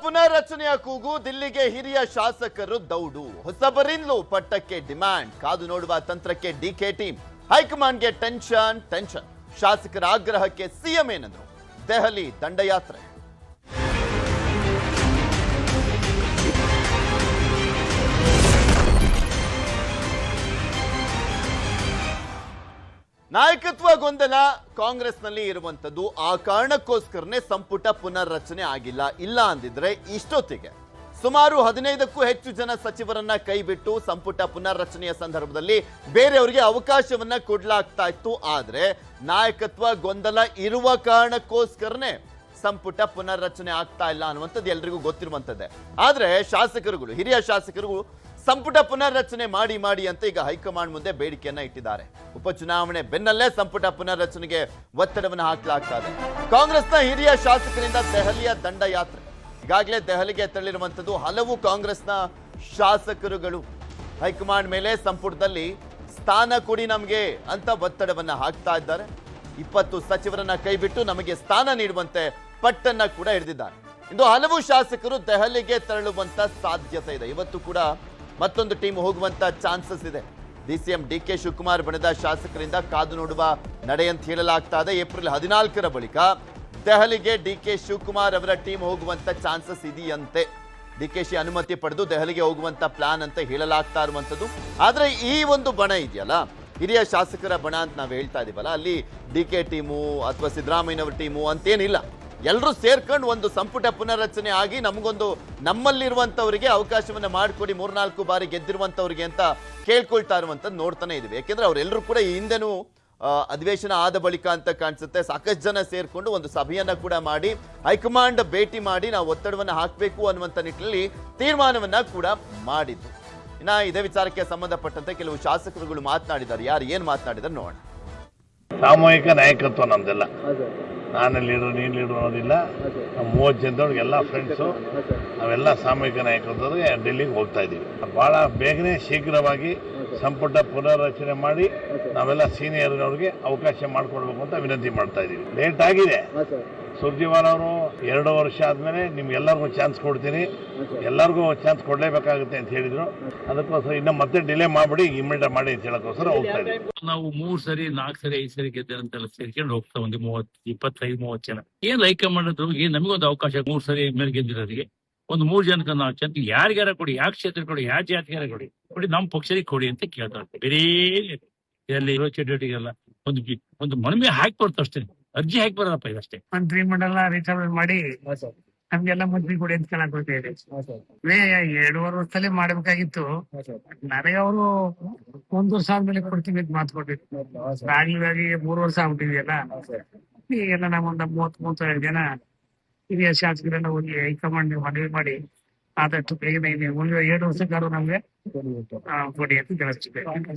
ಪುನರ್ರಚನೆಯ ಕೂಗು, ದಿಲ್ಲಿಗೆ ಹಿರಿಯ ಶಾಸಕರು ದೌಡು, ಹೊಸಬರಿಂದಲೂ ಪಟ್ಟಕ್ಕೆ ಡಿಮ್ಯಾಂಡ್, ಕಾದು ನೋಡುವ ತಂತ್ರಕ್ಕೆ ಡಿಕೆ ಟೀಮ್, ಹೈಕಮಾಂಡ್ಗೆ ಟೆನ್ಷನ್. ಶಾಸಕರ ಆಗ್ರಹಕ್ಕೆ ಸಿಎಂ ಏನಂದ್ರು? ದೆಹಲಿ ದಂಡಯಾತ್ರೆ. ನಾಯಕತ್ವ ಗೊಂದಲ ಕಾಂಗ್ರೆಸ್ನಲ್ಲಿ ಇರುವಂತದ್ದು. ಆ ಕಾರಣಕ್ಕೋಸ್ಕರನೇ ಸಂಪುಟ ಪುನರ್ರಚನೆ ಆಗಿಲ್ಲ. ಇಲ್ಲ ಅಂದಿದ್ರೆ ಇಷ್ಟೊತ್ತಿಗೆ ಸುಮಾರು 15ಕ್ಕೂ ಹೆಚ್ಚು ಜನ ಸಚಿವರನ್ನ ಕೈಬಿಟ್ಟು ಸಂಪುಟ ಪುನರ್ರಚನೆಯ ಸಂದರ್ಭದಲ್ಲಿ ಬೇರೆಯವರಿಗೆ ಅವಕಾಶವನ್ನ ಕೊಡ್ಲಾಗ್ತಾ ಇತ್ತು. ಆದ್ರೆ ನಾಯಕತ್ವ ಗೊಂದಲ ಇರುವ ಕಾರಣಕ್ಕೋಸ್ಕರನೇ ಸಂಪುಟ ಪುನರ್ರಚನೆ ಆಗ್ತಾ ಇಲ್ಲ ಅನ್ನುವಂಥದ್ದು ಎಲ್ರಿಗೂ ಗೊತ್ತಿರುವಂತದ್ದೇ. ಆದ್ರೆ ಶಾಸಕರುಗಳು, ಹಿರಿಯ ಶಾಸಕರು ಸಂಪುಟ ಪುನರ್ರಚನೆ ಮಾಡಿ ಅಂತ ಈಗ ಹೈಕಮಾಂಡ್ ಮುಂದೆ ಬೇಡಿಕೆಯನ್ನ ಇಟ್ಟಿದ್ದಾರೆ. ಉಪಚುನಾವಣೆ ಬೆನ್ನಲ್ಲೇ ಸಂಪುಟ ಪುನರ್ರಚನೆಗೆ ಒತ್ತಡವನ್ನು ಹಾಕಲಾಗ್ತಾ ಇದೆ. ಕಾಂಗ್ರೆಸ್ನ ಹಿರಿಯ ಶಾಸಕರಿಂದ ದೆಹಲಿಯ ದಂಡಯಾತ್ರೆ. ಈಗಾಗಲೇ ದೆಹಲಿಗೆ ತೆರಳಿರುವಂತದ್ದು ಹಲವು ಕಾಂಗ್ರೆಸ್ನ ಶಾಸಕರುಗಳು. ಹೈಕಮಾಂಡ್ ಮೇಲೆ ಸಂಪುಟದಲ್ಲಿ ಸ್ಥಾನ ಕೊಡಿ ನಮಗೆ ಅಂತ ಒತ್ತಡವನ್ನ ಹಾಕ್ತಾ ಇದ್ದಾರೆ. 20 ಸಚಿವರನ್ನ ಕೈಬಿಟ್ಟು ನಮಗೆ ಸ್ಥಾನ ನೀಡುವಂತೆ ಪಟ್ಟನ್ನ ಕೂಡ ಹಿಡಿದಿದ್ದಾರೆ. ಇಂದು ಹಲವು ಶಾಸಕರು ದೆಹಲಿಗೆ ತೆರಳುವಂತ ಸಾಧ್ಯತೆ ಇದೆ. ಇವತ್ತು ಕೂಡ ಮತ್ತೊಂದು ಟೀಮ್ ಹೋಗುವಂತ ಚಾನ್ಸಸ್ ಇದೆ. ಡಿಸಿಎಂ ಡಿಕೆ ಶಿವಕುಮಾರ್ ಬಣದ ಶಾಸಕರಿಂದ ಕಾದು ನೋಡುವ ನಡೆ ಅಂತ ಹೇಳಲಾಗ್ತಾ ಇದೆ. ಏಪ್ರಿಲ್ 14ರ ಬಳಿಕ ದೆಹಲಿಗೆ ಡಿಕೆ ಶಿವಕುಮಾರ್ ಅವರ ಟೀಮ್ ಹೋಗುವಂತ ಚಾನ್ಸಸ್ ಇದೆಯಂತೆ. ಡಿಕೆಶಿ ಅನುಮತಿ ಪಡೆದು ದೆಹಲಿಗೆ ಹೋಗುವಂತ ಪ್ಲಾನ್ ಅಂತ ಹೇಳಲಾಗ್ತಾ ಇರುವಂತದ್ದು. ಆದ್ರೆ ಈ ಒಂದು ಬಣ ಇದೆಯಲ್ಲ, ಹಿರಿಯ ಶಾಸಕರ ಬಣ ಅಂತ ನಾವು ಹೇಳ್ತಾ ಇದೀವಲ್ಲ, ಅಲ್ಲಿ ಡಿಕೆ ಟೀಮು ಅಥವಾ ಸಿದ್ದರಾಮಯ್ಯನವರ ಟೀಮು ಅಂತೇನಿಲ್ಲ. ಎಲ್ಲರೂ ಸೇರ್ಕೊಂಡು ಒಂದು ಸಂಪುಟ ಪುನರ್ರಚನೆ ಆಗಿ ನಮಗೊಂದು ನಮ್ಮಲ್ಲಿರುವಂತವರಿಗೆ ಅವಕಾಶವನ್ನ ಮಾಡಿಕೊಡಿ, 3-4 ಬಾರಿ ಗೆದ್ದಿರುವಂತವ್ರಿಗೆ ಅಂತ ಕೇಳ್ಕೊಳ್ತಾ ಇರುವಂತದ್ದು ನೋಡ್ತಾನೆ ಇದೀವಿ. ಯಾಕೆಂದ್ರೆ ಅವರೆಲ್ಲರೂ ಕೂಡ ಈ ಹಿಂದೆನೂ ಅಧಿವೇಶನ ಆದ ಬಳಿಕ ಅಂತ ಕಾಣಿಸುತ್ತೆ ಸಾಕಷ್ಟು ಜನ ಸೇರ್ಕೊಂಡು ಒಂದು ಸಭೆಯನ್ನ ಕೂಡ ಮಾಡಿ ಹೈಕಮಾಂಡ್ ಭೇಟಿ ಮಾಡಿ ನಾವು ಒತ್ತಡವನ್ನ ಹಾಕಬೇಕು ಅನ್ನುವಂತ ನಿಟ್ಟಿನಲ್ಲಿ ತೀರ್ಮಾನವನ್ನ ಕೂಡ ಮಾಡಿದ್ದು. ಇನ್ನ ಇದೇ ವಿಚಾರಕ್ಕೆ ಸಂಬಂಧಪಟ್ಟಂತೆ ಕೆಲವು ಶಾಸಕರುಗಳು ಮಾತನಾಡಿದ್ದಾರೆ. ಯಾರು ಏನ್ ಮಾತನಾಡಿದಾರೆ ನೋಡೋಣ. ಸಾಮೂಹಿಕ ನಾಯಕತ್ವ ನಮ್ದೆಲ್ಲ. ನಾನು ಲೀಡರ್, ನೀನು ಲೀಡರ್ ಅನ್ನೋದಿಲ್ಲ. ನಮ್ಮ 30 ಜನದವ್ರಿಗೆಲ್ಲ ಫ್ರೆಂಡ್ಸು, ನಾವೆಲ್ಲ ಸಾಮೂಹಿಕ ನಾಯಕತ್ವದವ್ರಿಗೆ ಡೆಲ್ಲಿಗೆ ಹೋಗ್ತಾ ಇದ್ದೀವಿ. ಭಾಳ ಬೇಗನೆ ಶೀಘ್ರವಾಗಿ ಸಂಪುಟ ಪುನರ್ರಚನೆ ಮಾಡಿ ನಾವೆಲ್ಲ ಸೀನಿಯರ್ನವ್ರಿಗೆ ಅವಕಾಶ ಮಾಡಿಕೊಡ್ಬೇಕು ಅಂತ ವಿನಂತಿ ಮಾಡ್ತಾ ಇದ್ದೀವಿ. ಲೇಟ್ ಆಗಿದೆ. ಸುರ್ಜೇವಾಲ ಅವರು 2 ವರ್ಷ ಆದಮೇಲೆ ನಿಮ್ಗೆಲ್ಲರಿಗೂ ಚಾನ್ಸ್ ಕೊಡ್ತೀನಿ, ಎಲ್ಲರಿಗೂ ಚಾನ್ಸ್ ಕೊಡಲೇಬೇಕಾಗುತ್ತೆ ಅಂತ ಹೇಳಿದ್ರು. ಅದಕ್ಕೋಸ್ಕರ ಇನ್ನು ಮತ್ತೆ ಡಿಲೇ ಮಾಡಿಬಿಡಿ, ಇಮಿಡಿಯೇಟ್ ಮಾಡಿ ಅಂತ ಹೇಳೋಕ್ಕೋಸ್ಕರ ಹೋಗ್ತಾ ಇದ್ದೀವಿ. ನಾವು 3 ಸರಿ 4 ಸರಿ 5 ಸರಿ ಗೆದ್ದಂತೆಲ್ಲ ಸೇರ್ಕೊಂಡು ಹೋಗ್ತಾ ಒಂದು 25-30 ಜನ. ಏನ್ ಹೈಕಮಾಂಡ್ ನಮಗೊಂದು ಅವಕಾಶ 3 ಸರಿ ಮೇಲೆ ಗೆದ್ದಿರೋರಿಗೆ ಒಂದು 3 ಜನಕ್ಕೆ 4 ಜನ ಯಾರಿಗಾರ ಕೊಡಿ, ಯಾವ ಕ್ಷೇತ್ರ ಕೊಡಿ, ಯಾವ ಜಾತಿಗಾರ ಕೊಡಿ, ನಮ್ಮ ಪಕ್ಷರಿಗೆ ಕೊಡಿ ಅಂತ ಕೇಳ್ತಾ ಇರ್ತಾರೆ. ಬೇರೆ ಇಲ್ಲಿ ಇರೋ ಚಟುವಟಿಕೆಲ್ಲ ಒಂದು ಮನವಿ ಹಾಕಿ ಬರ್ತಾ ಅಷ್ಟೇ, ಅರ್ಜಿ ಹಾಕಿ ಬರೋದಪ್ಪ ಇದಷ್ಟೇ. ಮಂತ್ರಿ ಮಂಡಲ ರೀಚಾರ್ಜ್ ಮಾಡಿ ನಮ್ಗೆಲ್ಲ ಮಂತ್ರಿ ಕೊಡಿ ಅಂತ ಕೇಳಕ್ ಹೋಗ್ತೇವೆ. 2.5 ವರ್ಷದಲ್ಲಿ ಮಾಡ್ಬೇಕಾಗಿತ್ತು. ನನಗೆ ಅವರು 1 ವರ್ಷ ಆದ್ಮೇಲೆ ಕೊಡ್ತೀವಿ ಅಂತ ಮಾತು ಕೊಟ್ಟಿದ್ರು. ಆಗ್ಲಿಗಾಗಿ 3 ವರ್ಷ ಆಗ್ಬಿಟ್ಟಿದೆಯಲ್ಲ. ಈಗೆಲ್ಲ ನಾವೊಂದು 30-32 ಜನ ಹಿರಿಯ ಶಾಸಕರೆಲ್ಲ ಹೋಗಿ ಹೈಕಮಾಂಡ್ ಮನವಿ ಮಾಡಿ ಆದಷ್ಟು ಬೇಗನೆ 7 ವರ್ಷಕ್ಕಾದ್ರು ನಮ್ಗೆ ಕೊಡಿ ಅಂತ ತಿಳಿಸ್ತಿದ್ದೆ.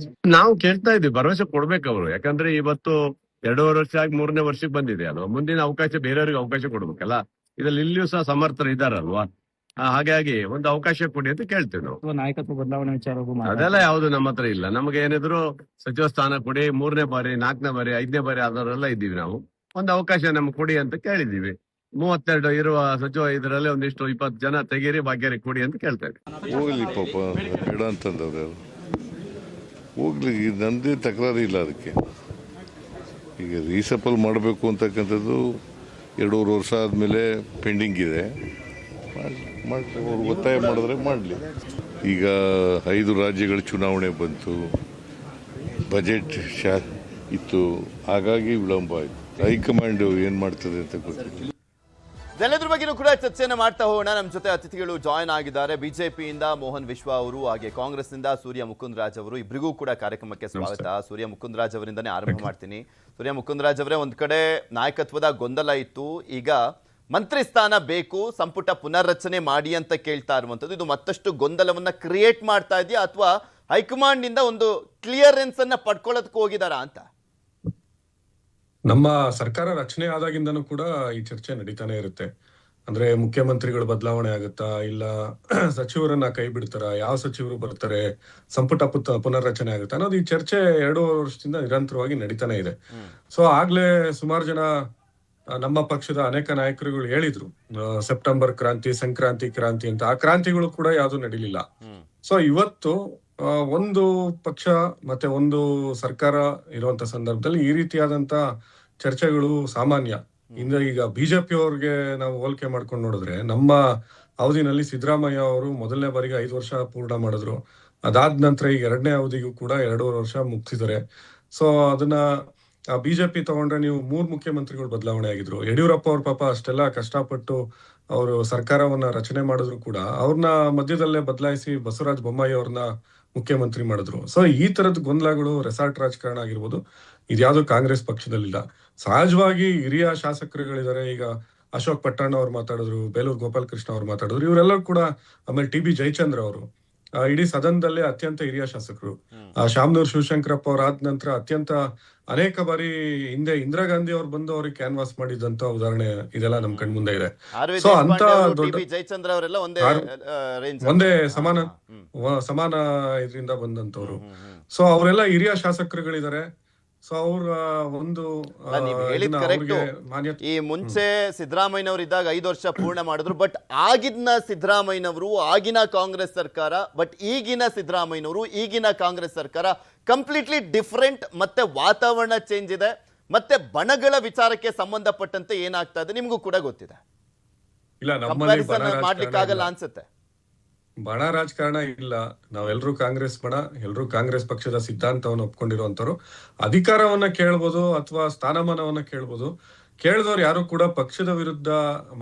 ನಾವು ಕೇಳ್ತಾ ಇದ್ದೀವಿ, ಭರವಸೆ ಕೊಡ್ಬೇಕು ಅವರು. ಯಾಕಂದ್ರೆ ಇವತ್ತು 2.5 ವರ್ಷ ಆಗಿ 3ನೇ ವರ್ಷಕ್ಕೆ ಬಂದಿದೆ. ಅದು ಮುಂದಿನ ಅವಕಾಶ ಬೇರೆಯವ್ರಿಗೆ ಅವಕಾಶ ಕೊಡ್ಬೇಕಲ್ಲ. ಇದ್ರಲ್ಲಿ ಇಲ್ಲಿಯೂ ಸಹ ಸಮರ್ಥರು ಇದ್ದಾರಲ್ವಾ. ಹಾಗಾಗಿ ಒಂದು ಅವಕಾಶ ಕೊಡಿ ಅಂತ ಕೇಳ್ತೇವೆ ನಾವು. ನಾಯಕತ್ವ ಬದಲಾವಣೆ ವಿಚಾರ ಅದೆಲ್ಲ ಯಾವ್ದು ನಮ್ಮ ಹತ್ರ ಇಲ್ಲ. ನಮ್ಗೆ ಏನಿದ್ರು ಸಚಿವ ಸ್ಥಾನ ಕೊಡಿ, 3ನೇ ಬಾರಿ 4ನೇ ಬಾರಿ 5ನೇ ಬಾರಿ ಆದವರೆಲ್ಲ ಇದ್ದೀವಿ. ನಾವು ಒಂದು ಅವಕಾಶ ನಮ್ಗೆ ಕೊಡಿ ಅಂತ ಕೇಳಿದೀವಿ. 32 ಇರುವ ಸಚಿವ ಇದರಲ್ಲಿ ಒಂದಿಷ್ಟು 20 ಜನ ತೆಗೀರಿ, ಭಾಗ್ಯರಿಗೆ ಕೊಡಿ ಅಂತ ಕೇಳ್ತಾ ಇದ್ದೀವಿ. ಹೋಗ್ಲಿ ಪಾಪ, ಬೇಡ ಅಂತಂದವ್ರು ಹೋಗ್ಲಿ, ನಂದೇ ತಕರಾರು ಇಲ್ಲ ಅದಕ್ಕೆ. ಈಗ ರೀಸಫಲ್ ಮಾಡಬೇಕು ಅಂತಕ್ಕಂಥದ್ದು 2.5 ವರ್ಷ ಆದಮೇಲೆ ಪೆಂಡಿಂಗ್ ಇದೆ. ಅವ್ರು ಒತ್ತಾಯ ಮಾಡಿದ್ರೆ ಮಾಡಲಿ. ಈಗ 5 ರಾಜ್ಯಗಳ ಚುನಾವಣೆ ಬಂತು, ಬಜೆಟ್ ಇತ್ತು, ಹಾಗಾಗಿ ವಿಳಂಬ ಆಯಿತು. ಹೈಕಮಾಂಡ್ ಏನು ಮಾಡ್ತದೆ ಅಂತ ಗೊತ್ತಿಲ್ಲ. ಇದೆಲ್ಲದ್ರ ಬಗ್ಗೆನೂ ಕೂಡ ಚರ್ಚೆಯನ್ನು ಮಾಡ್ತಾ ಹೋಗೋಣ. ನಮ್ಮ ಜೊತೆ ಅತಿಥಿಗಳು ಜಾಯ್ನ್ ಆಗಿದ್ದಾರೆ. ಬಿಜೆಪಿಯಿಂದ ಮೋಹನ್ ವಿಶ್ವ ಅವರು, ಹಾಗೆ ಕಾಂಗ್ರೆಸ್ನಿಂದ ಸೂರ್ಯ ಮುಕುಂದರಾಜ್ ಅವರು. ಇಬ್ಬರಿಗೂ ಕೂಡ ಕಾರ್ಯಕ್ರಮಕ್ಕೆ ಸ್ವಾಗತ. ಸೂರ್ಯ ಮುಕುಂದರಾಜ್ ಅವರಿಂದನೇ ಆರಂಭ ಮಾಡ್ತೀನಿ. ಸೂರ್ಯ ಮುಕುಂದರಾಜ್ ಅವರೇ, ಒಂದ್ ಕಡೆ ನಾಯಕತ್ವದ ಗೊಂದಲ ಇತ್ತು, ಈಗ ಮಂತ್ರಿ ಸ್ಥಾನ ಬೇಕು, ಸಂಪುಟ ಪುನರ್ರಚನೆ ಮಾಡಿ ಅಂತ ಕೇಳ್ತಾ ಇರುವಂತದ್ದು. ಇದು ಮತ್ತಷ್ಟು ಗೊಂದಲವನ್ನ ಕ್ರಿಯೇಟ್ ಮಾಡ್ತಾ ಇದೆಯಾ, ಅಥವಾ ಹೈಕಮಾಂಡ್ ನಿಂದ ಒಂದು ಕ್ಲಿಯರೆನ್ಸ್ ಅನ್ನ ಪಡ್ಕೊಳ್ಳೋದಕ್ಕೆ ಹೋಗಿದಾರಾ ಅಂತ? ನಮ್ಮ ಸರ್ಕಾರ ರಚನೆ ಆದಾಗಿಂದನೂ ಕೂಡ ಈ ಚರ್ಚೆ ನಡೀತಾನೆ ಇರುತ್ತೆ. ಅಂದ್ರೆ ಮುಖ್ಯಮಂತ್ರಿಗಳು ಬದಲಾವಣೆ ಆಗುತ್ತಾ, ಇಲ್ಲ ಸಚಿವರನ್ನ ಕೈ ಬಿಡ್ತಾರ, ಯಾವ ಸಚಿವರು ಬರ್ತಾರೆ, ಸಂಪುಟ ಪುನರ್ರಚನೆ ಆಗುತ್ತಾ ಅನ್ನೋದು ಈ ಚರ್ಚೆ 2 ವರ್ಷದಿಂದ ನಿರಂತರವಾಗಿ ನಡೀತಾನೆ ಇದೆ. ಸೊ ಆಗ್ಲೇ ಸುಮಾರು ಜನ ನಮ್ಮ ಪಕ್ಷದ ಅನೇಕ ನಾಯಕರುಗಳು ಹೇಳಿದ್ರು ಸೆಪ್ಟೆಂಬರ್ ಕ್ರಾಂತಿ, ಸಂಕ್ರಾಂತಿ ಕ್ರಾಂತಿ ಅಂತ. ಆ ಕ್ರಾಂತಿಗಳು ಕೂಡ ಯಾವ್ದು ನಡೀಲಿಲ್ಲ. ಸೊ ಇವತ್ತು ಒಂದು ಪಕ್ಷ ಮತ್ತೆ ಒಂದು ಸರ್ಕಾರ ಇರುವಂತ ಸಂದರ್ಭದಲ್ಲಿ ಈ ರೀತಿಯಾದಂತ ಚರ್ಚೆಗಳು ಸಾಮಾನ್ಯ. ಈಗ ಬಿಜೆಪಿ ಅವ್ರಿಗೆ ನಾವು ಹೋಲಿಕೆ ಮಾಡ್ಕೊಂಡು ನೋಡಿದ್ರೆ, ನಮ್ಮ ಅವಧಿನಲ್ಲಿ ಸಿದ್ದರಾಮಯ್ಯ ಅವರು ಮೊದಲನೇ ಬಾರಿಗೆ 5 ವರ್ಷ ಪೂರ್ಣ ಮಾಡಿದ್ರು. ಅದಾದ ನಂತರ ಈಗ 2ನೇ ಅವಧಿಗೂ ಕೂಡ 2.5 ವರ್ಷ ಮುಗಿಸಿದ್ದಾರೆ. ಸೊ ಅದನ್ನ ಬಿಜೆಪಿ ತಗೊಂಡ್ರೆ ನೀವು 3 ಮುಖ್ಯಮಂತ್ರಿಗಳು ಬದಲಾವಣೆ ಆಗಿದ್ರು. ಯಡಿಯೂರಪ್ಪ ಅವ್ರ ಪಾಪ ಅಷ್ಟೆಲ್ಲ ಕಷ್ಟಪಟ್ಟು ಅವರು ಸರ್ಕಾರವನ್ನ ರಚನೆ ಮಾಡಿದ್ರು ಕೂಡ ಅವ್ರನ್ನ ಮಧ್ಯದಲ್ಲೇ ಬದಲಾಯಿಸಿ ಬಸವರಾಜ ಬೊಮ್ಮಾಯಿ ಅವ್ರನ್ನ ಮುಖ್ಯಮಂತ್ರಿ ಮಾಡಿದ್ರು. ಸೊ ಈ ತರದ ಗೊಂದಲಗಳು, ರೆಸಾರ್ಟ್ ರಾಜಕಾರಣ ಆಗಿರ್ಬೋದು, ಇದ್ಯಾವುದು ಕಾಂಗ್ರೆಸ್ ಪಕ್ಷದಲ್ಲಿಲ್ಲ. ಸಹಜವಾಗಿ ಹಿರಿಯ ಶಾಸಕರುಗಳಿದ್ದಾರೆ. ಈಗ ಅಶೋಕ್ ಪಟ್ಟಣ್ಣ ಅವ್ರು ಮಾತಾಡಿದ್ರು, ಬೇಲೂರು ಗೋಪಾಲ್ ಕೃಷ್ಣ ಅವ್ರು ಮಾತಾಡಿದ್ರು, ಇವರೆಲ್ಲರೂ ಕೂಡ. ಆಮೇಲೆ ಟಿ ಬಿ ಜಯಚಂದ್ರ ಅವರು ಇಡೀ ಸದನದಲ್ಲೇ ಅತ್ಯಂತ ಹಿರಿಯ ಶಾಸಕರು. ಶಾಮನೂರ್ ಶಿವಶಂಕರಪ್ಪ ಅವ್ರ ಆದ ನಂತರ ಅತ್ಯಂತ ಅನೇಕ ಬಾರಿ ಹಿಂದೆ ಇಂದಿರಾ ಗಾಂಧಿ ಅವ್ರು ಬಂದು ಅವ್ರಿಗೆ ಕ್ಯಾನ್ವಾಸ್ ಮಾಡಿದಂತ ಉದಾಹರಣೆ ಇದೆಲ್ಲ ನಮ್ ಕಣ್ ಮುಂದೆ ಇದೆ. ಸೊ ಅಂತ ದೊಡ್ಡ ಜಯಚಂದ್ರ ಅವರೆಲ್ಲ ಒಂದೇ ಸಮಾನ ಇದರಿಂದ ಬಂದಂತವ್ರು. ಸೊ ಅವರೆಲ್ಲ ಹಿರಿಯ ಶಾಸಕರುಗಳಿದ್ದಾರೆ. ಸೊ ಅವ್ರ ಒಂದು ಈ ಮುಂಚೆ ಸಿದ್ದರಾಮಯ್ಯನವರು ಇದ್ದಾಗ 5 ವರ್ಷ ಪೂರ್ಣ ಮಾಡಿದ್ರು. ಬಟ್ ಆಗಿನ ಸಿದ್ದರಾಮಯ್ಯನವರು, ಆಗಿನ ಕಾಂಗ್ರೆಸ್ ಸರ್ಕಾರ, ಬಟ್ ಈಗಿನ ಸಿದ್ದರಾಮಯ್ಯನವರು, ಈಗಿನ ಕಾಂಗ್ರೆಸ್ ಸರ್ಕಾರ ಕಂಪ್ಲೀಟ್ಲಿ ಡಿಫರೆಂಟ್. ಮತ್ತೆ ವಾತಾವರಣ ಚೇಂಜ್ ಇದೆ. ಮತ್ತೆ ಬಣಗಳ ವಿಚಾರಕ್ಕೆ ಸಂಬಂಧಪಟ್ಟಂತೆ ಏನಾಗ್ತಾ ಇದೆ ನಿಮ್ಗೂ ಕೂಡ ಗೊತ್ತಿದೆ. ಕಂಪ್ಯಾರಿಸನ್ ಮಾಡ್ಲಿಕ್ಕಾಗಲ್ಲ ಅನ್ಸುತ್ತೆ. ಬಣ ರಾಜಕಾರಣ ಇಲ್ಲ. ನಾವೆಲ್ಲರೂ ಕಾಂಗ್ರೆಸ್ ಬಣ, ಎಲ್ಲರೂ ಕಾಂಗ್ರೆಸ್ ಪಕ್ಷದ ಸಿದ್ಧಾಂತವನ್ನು ಒಪ್ಕೊಂಡಿರುವಂತವ್ರು. ಅಧಿಕಾರವನ್ನ ಕೇಳ್ಬೋದು ಅಥವಾ ಸ್ಥಾನಮಾನವನ್ನ ಕೇಳ್ಬೋದು. ಕೇಳಿದವ್ರು ಯಾರು ಕೂಡ ಪಕ್ಷದ ವಿರುದ್ಧ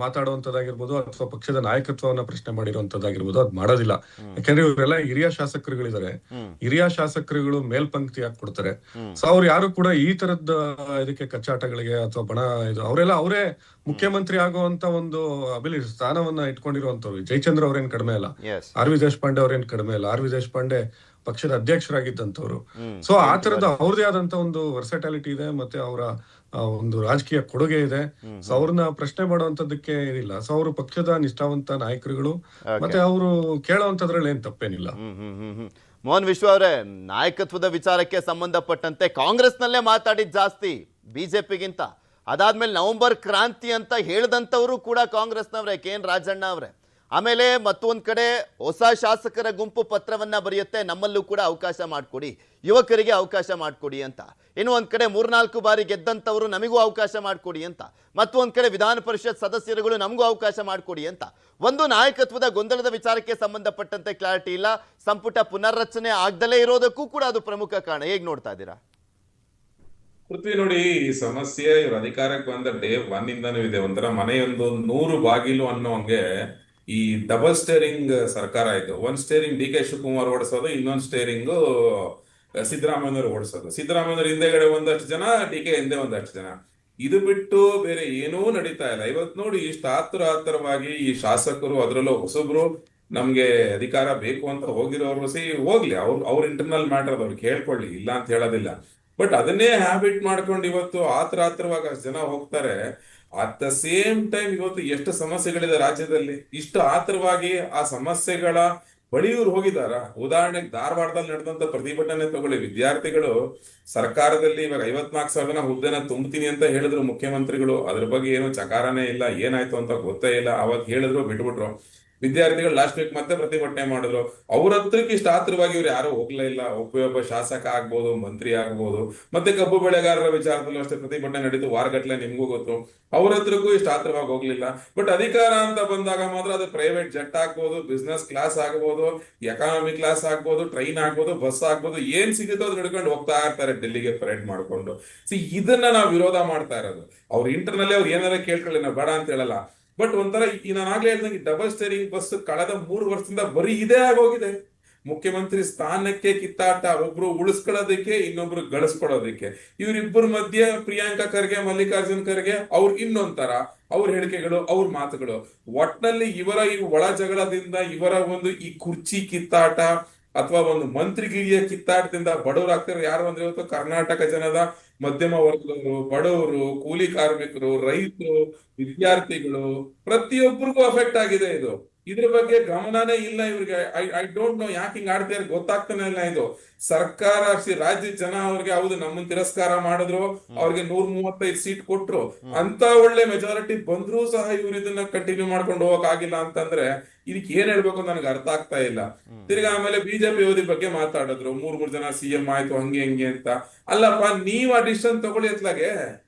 ಮಾತಾಡುವಂತದ್ದಾಗಿರ್ಬೋದು ಅಥವಾ ಪಕ್ಷದ ನಾಯಕತ್ವವನ್ನ ಪ್ರಶ್ನೆ ಮಾಡಿರುವಂತದ್ದಾಗಿರ್ಬೋದು, ಅದ್ ಮಾಡೋದಿಲ್ಲ. ಯಾಕಂದ್ರೆ ಇವರೆಲ್ಲ ಹಿರಿಯ ಶಾಸಕರುಗಳಿದ್ದಾರೆ. ಹಿರಿಯ ಶಾಸಕರುಗಳು ಮೇಲ್ಪಂಕ್ತಿ ಹಾಕಿ ಕೊಡ್ತಾರೆ. ಸೊ ಅವ್ರು ಯಾರು ಕೂಡ ಈ ತರದ ಇದಕ್ಕೆ ಕಚ್ಚಾಟಗಳಿಗೆ ಅಥವಾ ಬಣ ಅವರೆಲ್ಲ ಅವರೇ ಮುಖ್ಯಮಂತ್ರಿ ಆಗುವಂತ ಒಂದು ಸ್ಥಾನವನ್ನ ಇಟ್ಕೊಂಡಿರುವಂತವ್ರು. ಜಯಚಂದ್ರ ಅವ್ರೇನ್ ಕಡಿಮೆ ಅಲ್ಲ, ಆರ್ ವಿ ದೇಶಪಾಂಡೆ ಅವ್ರೇನ್ ಕಡಿಮೆ ಅಲ್ಲ. ಆರ್ ವಿ ದೇಶಪಾಂಡೆ ಪಕ್ಷದ ಅಧ್ಯಕ್ಷರಾಗಿದ್ದಂತವ್ರು. ಸೊ ಆ ತರದ ಅವ್ರದೇ ಆದಂತ ಒಂದು ವರ್ಸಟಾಲಿಟಿ ಇದೆ, ಮತ್ತೆ ಅವರ ಒಂದು ರಾಜಕೀಯ ಕೊಡುಗೆ ಇದೆ. ಸೊ ಅವ್ರನ್ನ ಪ್ರಶ್ನೆ ಮಾಡುವಂತದಕ್ಕೆ ಏನಿಲ್ಲ. ಸೊ ಅವರು ಪಕ್ಷದ ನಿಷ್ಠಾವಂತ ನಾಯಕರುಗಳು, ಮತ್ತೆ ಅವರು ಕೇಳುವಂತದ್ರಲ್ಲಿ ಏನ್ ತಪ್ಪೇನಿಲ್ಲ. ಮೋಹನ್ ವಿಶ್ವ ಅವರೇ, ನಾಯಕತ್ವದ ವಿಚಾರಕ್ಕೆ ಸಂಬಂಧಪಟ್ಟಂತೆ ಕಾಂಗ್ರೆಸ್ನಲ್ಲೇ ಮಾತಾಡಿದ್ ಜಾಸ್ತಿ ಬಿಜೆಪಿಗಿಂತ. ಅದಾದ್ಮೇಲೆ ನವೆಂಬರ್ ಕ್ರಾಂತಿ ಅಂತ ಹೇಳಿದಂಥವರು ಕೂಡ ಕಾಂಗ್ರೆಸ್ನವ್ರೆ, KN ರಾಜಣ್ಣ ಅವರೇ. ಆಮೇಲೆ ಮತ್ತೊಂದು ಕಡೆ ಹೊಸ ಶಾಸಕರ ಗುಂಪು ಪತ್ರವನ್ನ ಬರೆಯುತ್ತೆ, ನಮ್ಮಲ್ಲೂ ಕೂಡ ಅವಕಾಶ ಮಾಡಿಕೊಡಿ, ಯುವಕರಿಗೆ ಅವಕಾಶ ಮಾಡಿಕೊಡಿ ಅಂತ. ಇನ್ನು ಒಂದ್ ಕಡೆ 3-4 ಬಾರಿ ಗೆದ್ದಂಥವ್ರು ನಮಗೂ ಅವಕಾಶ ಮಾಡಿಕೊಡಿ ಅಂತ. ಮತ್ತೊಂದ್ ಕಡೆ ವಿಧಾನ ಪರಿಷತ್ ಸದಸ್ಯರುಗಳು ನಮಗೂ ಅವಕಾಶ ಮಾಡಿಕೊಡಿ ಅಂತ. ಒಂದು ನಾಯಕತ್ವದ ಗೊಂದಲದ ವಿಚಾರಕ್ಕೆ ಸಂಬಂಧಪಟ್ಟಂತೆ ಕ್ಲಾರಿಟಿ ಇಲ್ಲ. ಸಂಪುಟ ಪುನರ್ರಚನೆ ಆಗದಲೇ ಇರೋದಕ್ಕೂ ಕೂಡ ಅದು ಪ್ರಮುಖ ಕಾರಣ. ಹೇಗ್ ನೋಡ್ತಾ ಇದ್ದೀರಾ? ಪೃಥ್ವಿ, ನೋಡಿ, ಈ ಸಮಸ್ಯೆ ಇವ್ರ ಅಧಿಕಾರಕ್ಕೆ ಬಂದ ಡೇ 1 ಇಂದಾನೂ ಇದೆ. ಒಂಥರ ಮನೆಯೊಂದು 100 ಬಾಗಿಲು ಅನ್ನೋ ಹಂಗೆ ಈ ಡಬಲ್ ಸ್ಟೇರಿಂಗ್ ಸರ್ಕಾರ ಆಯ್ತು. ಒಂದ್ ಸ್ಟೇರಿಂಗ್ ಡಿ ಕೆ ಶಿವಕುಮಾರ್ ಓಡಿಸೋದು, ಇನ್ನೊಂದು ಸ್ಟೇರಿಂಗ್ ಸಿದ್ದರಾಮಯ್ಯನವರು ಓಡಿಸೋದು. ಸಿದ್ದರಾಮಯ್ಯನವರು ಹಿಂದೆಗಡೆ ಒಂದಷ್ಟು ಜನ, ಡಿ ಕೆ ಹಿಂದೆ ಒಂದಷ್ಟು ಜನ. ಇದು ಬಿಟ್ಟು ಬೇರೆ ಏನೂ ನಡೀತಾ ಇಲ್ಲ. ಇವತ್ತು ನೋಡಿ, ಇಷ್ಟು ಆತುರವಾಗಿ ಈ ಶಾಸಕರು, ಅದರಲ್ಲೂ ಹೊಸಬ್ರು ನಮ್ಗೆ ಅಧಿಕಾರ ಬೇಕು ಅಂತ ಹೋಗಿರೋರು ಹೋಗ್ಲಿ, ಅವ್ರ ಇಂಟರ್ನಲ್ ಮ್ಯಾಟರ್ ಅವ್ರಿಗೆ ಹೇಳ್ಕೊಳ್ಳಿ, ಇಲ್ಲ ಅಂತ ಹೇಳೋದಿಲ್ಲ. ಬಟ್ ಅದನ್ನೇ ಹ್ಯಾಬಿಟ್ ಮಾಡ್ಕೊಂಡು ಇವತ್ತು ಆತುರವಾಗಿ ಅಷ್ಟು ಜನ ಹೋಗ್ತಾರೆ. ಅಟ್ ದ ಸೇಮ್ ಟೈಮ್ ಇವತ್ತು ಎಷ್ಟು ಸಮಸ್ಯೆಗಳಿದೆ ರಾಜ್ಯದಲ್ಲಿ. ಇಷ್ಟು ಆತುರವಾಗಿ ಆ ಸಮಸ್ಯೆಗಳ ಬಳಿ ಇವ್ರು ಹೋಗಿದಾರ. ಉದಾಹರಣೆಗೆ ಧಾರವಾಡದಲ್ಲಿ ನಡೆದಂತ ಪ್ರತಿಭಟನೆ ತಗೊಳ್ಳಿ. ವಿದ್ಯಾರ್ಥಿಗಳು ಸರ್ಕಾರದಲ್ಲಿ ಇವಾಗ 54,000 ಹುದ್ದೆನ ತುಂಬ್ತೀನಿ ಅಂತ ಹೇಳಿದ್ರು ಮುಖ್ಯಮಂತ್ರಿಗಳು. ಅದ್ರ ಬಗ್ಗೆ ಏನು ಚಕಾರನೇ ಇಲ್ಲ, ಏನಾಯ್ತು ಅಂತ ಗೊತ್ತೇ ಇಲ್ಲ. ಅವಾಗ ಹೇಳಿದ್ರು, ಬಿಟ್ಬಿಟ್ರು. ವಿದ್ಯಾರ್ಥಿಗಳು ಲಾಸ್ಟ್ ವೀಕ್ ಮತ್ತೆ ಪ್ರತಿಭಟನೆ ಮಾಡಿದ್ರು. ಅವ್ರ ಹತ್ರಕ್ಕೆ ಇಷ್ಟು ಆತುರವಾಗಿ ಇವ್ರು ಯಾರು ಹೋಗ್ಲೇ ಇಲ್ಲ. ಒಬ್ಬ ಶಾಸಕ ಆಗ್ಬೋದು, ಮಂತ್ರಿ ಆಗ್ಬೋದು. ಮತ್ತೆ ಕಬ್ಬು ಬೆಳೆಗಾರರ ವಿಚಾರದಲ್ಲೂ ಅಷ್ಟೇ ಪ್ರತಿಭಟನೆ ನಡೀತು, ವಾರಗಟ್ಲೆ, ನಿಮ್ಗೂ ಗೊತ್ತು. ಅವ್ರ ಹತ್ರಕ್ಕೂ ಇಷ್ಟು ಆತುರವಾಗಿ ಹೋಗ್ಲಿಲ್ಲ. ಬಟ್ ಅಧಿಕಾರ ಅಂತ ಬಂದಾಗ ಮಾತ್ರ ಅದು ಪ್ರೈವೇಟ್ ಜೆಟ್ ಆಗ್ಬೋದು, ಬಿಸ್ನೆಸ್ ಕ್ಲಾಸ್ ಆಗ್ಬೋದು, ಎಕಾನಮಿ ಕ್ಲಾಸ್ ಆಗ್ಬೋದು, ಟ್ರೈನ್ ಆಗ್ಬೋದು, ಬಸ್ ಆಗ್ಬೋದು, ಏನ್ ಸಿಗುತ್ತೋ ಅದ್ ಹಿಡ್ಕೊಂಡು ಹೋಗ್ತಾ ಇರ್ತಾರೆ ಡೆಲ್ಲಿಗೆ ಪರೇಡ್ ಮಾಡ್ಕೊಂಡು. ಇದನ್ನ ನಾವು ವಿರೋಧ ಮಾಡ್ತಾ ಇರೋದು. ಅವ್ರ ಇಂಟರ್ನಲ್ಲಿ ಅವ್ರು ಏನಾರ ಕೇಳ್ಕೊಳ್ಳಿ, ನಾವು ಬೇಡ ಅಂತ ಹೇಳಲ್ಲ. ಬಟ್ ಒಂಥರ ನಾನು ಆಗ್ಲೇ ಹೇಳ್ದಂಗೆ ಡಬಲ್ ಸ್ಟೇರಿಂಗ್ ಬಸ್ ಕಳೆದ 3 ವರ್ಷದಿಂದ ಬರೀ ಇದೇ ಆಗೋಗಿದೆ. ಮುಖ್ಯಮಂತ್ರಿ ಸ್ಥಾನಕ್ಕೆ ಕಿತ್ತಾಟ, ಒಬ್ರು ಉಳಿಸ್ಕೊಳ್ಳೋದಕ್ಕೆ, ಇನ್ನೊಬ್ರು ಗಳಿಸ್ಕೊಳ್ಳೋದಕ್ಕೆ. ಇವರಿಬ್ಬರ ಮಧ್ಯೆ ಪ್ರಿಯಾಂಕಾ ಖರ್ಗೆ, ಮಲ್ಲಿಕಾರ್ಜುನ್ ಖರ್ಗೆ, ಅವ್ರ ಇನ್ನೊಂಥರ ಅವ್ರ ಹೇಳಿಕೆಗಳು, ಅವ್ರ ಮಾತುಗಳು. ಒಟ್ನಲ್ಲಿ ಇವರ ಈ ಒಳ ಜಗಳದಿಂದ, ಇವರ ಒಂದು ಈ ಕುರ್ಚಿ ಕಿತ್ತಾಟ ಅಥವಾ ಒಂದು ಮಂತ್ರಿಗಿರಿಯ ಕಿತ್ತಾಟದಿಂದ ಬಡವರಾಗ್ತಾರೆ. ಯಾರು ಅಂದ್ರೆ ಇವತ್ತು ಕರ್ನಾಟಕ ಜನದ ಮಧ್ಯಮ ವರ್ಗದವರು, ಬಡವರು, ಕೂಲಿ ಕಾರ್ಮಿಕರು, ರೈತರು, ವಿದ್ಯಾರ್ಥಿಗಳು, ಪ್ರತಿಯೊಬ್ಬರಿಗೂ ಅಫೆಕ್ಟ್ ಆಗಿದೆ ಇದು. ಇದ್ರ ಬಗ್ಗೆ ಗಮನನೇ ಇಲ್ಲ ಇವ್ರಿಗೆ. ಐ ಡೋಂಟ್ ನೋ ಯಾಕೆ ಹಿಂಗ್ ಆಡ್ತಾರೆ ಗೊತ್ತಾಗ್ತಾನೆ ಇಲ್ಲ ಇದು. ಸರ್ಕಾರ ರಾಜ್ಯದ ಜನ ಅವ್ರಿಗೆ ಹೌದು ನಮ್ಮನ್ನ ತಿರಸ್ಕಾರ ಮಾಡಿದ್ರು, ಅವ್ರಿಗೆ 135 ಸೀಟ್ ಕೊಟ್ರು, ಅಂತ ಒಳ್ಳೆ ಮೆಜಾರಿಟಿ ಬಂದ್ರೂ ಸಹ ಇವ್ರು ಇದನ್ನ ಕಂಟಿನ್ಯೂ ಮಾಡ್ಕೊಂಡು ಹೋಗಕ್ ಆಗಿಲ್ಲ ಅಂತಂದ್ರೆ ಇದಕ್ಕೆ ಏನ್ ಹೇಳ್ಬೇಕು ಅಂತ ನನಗೆ ಅರ್ಥ ಆಗ್ತಾ ಇಲ್ಲ. ತಿರ್ಗಾ ಆಮೇಲೆ ಬಿಜೆಪಿ ಯೋಧಿ ಬಗ್ಗೆ ಮಾತಾಡಿದ್ರು, 3 ಜನ CM ಆಯ್ತು ಹಂಗೆ ಹಂಗೆ ಅಂತ. ಅಲ್ಲಪ್ಪ, ನೀವ್ ಆ ಡಿಸಿಷನ್ ತಗೊಳ್ಳಿ ಅತ್ಲಾಗೆ,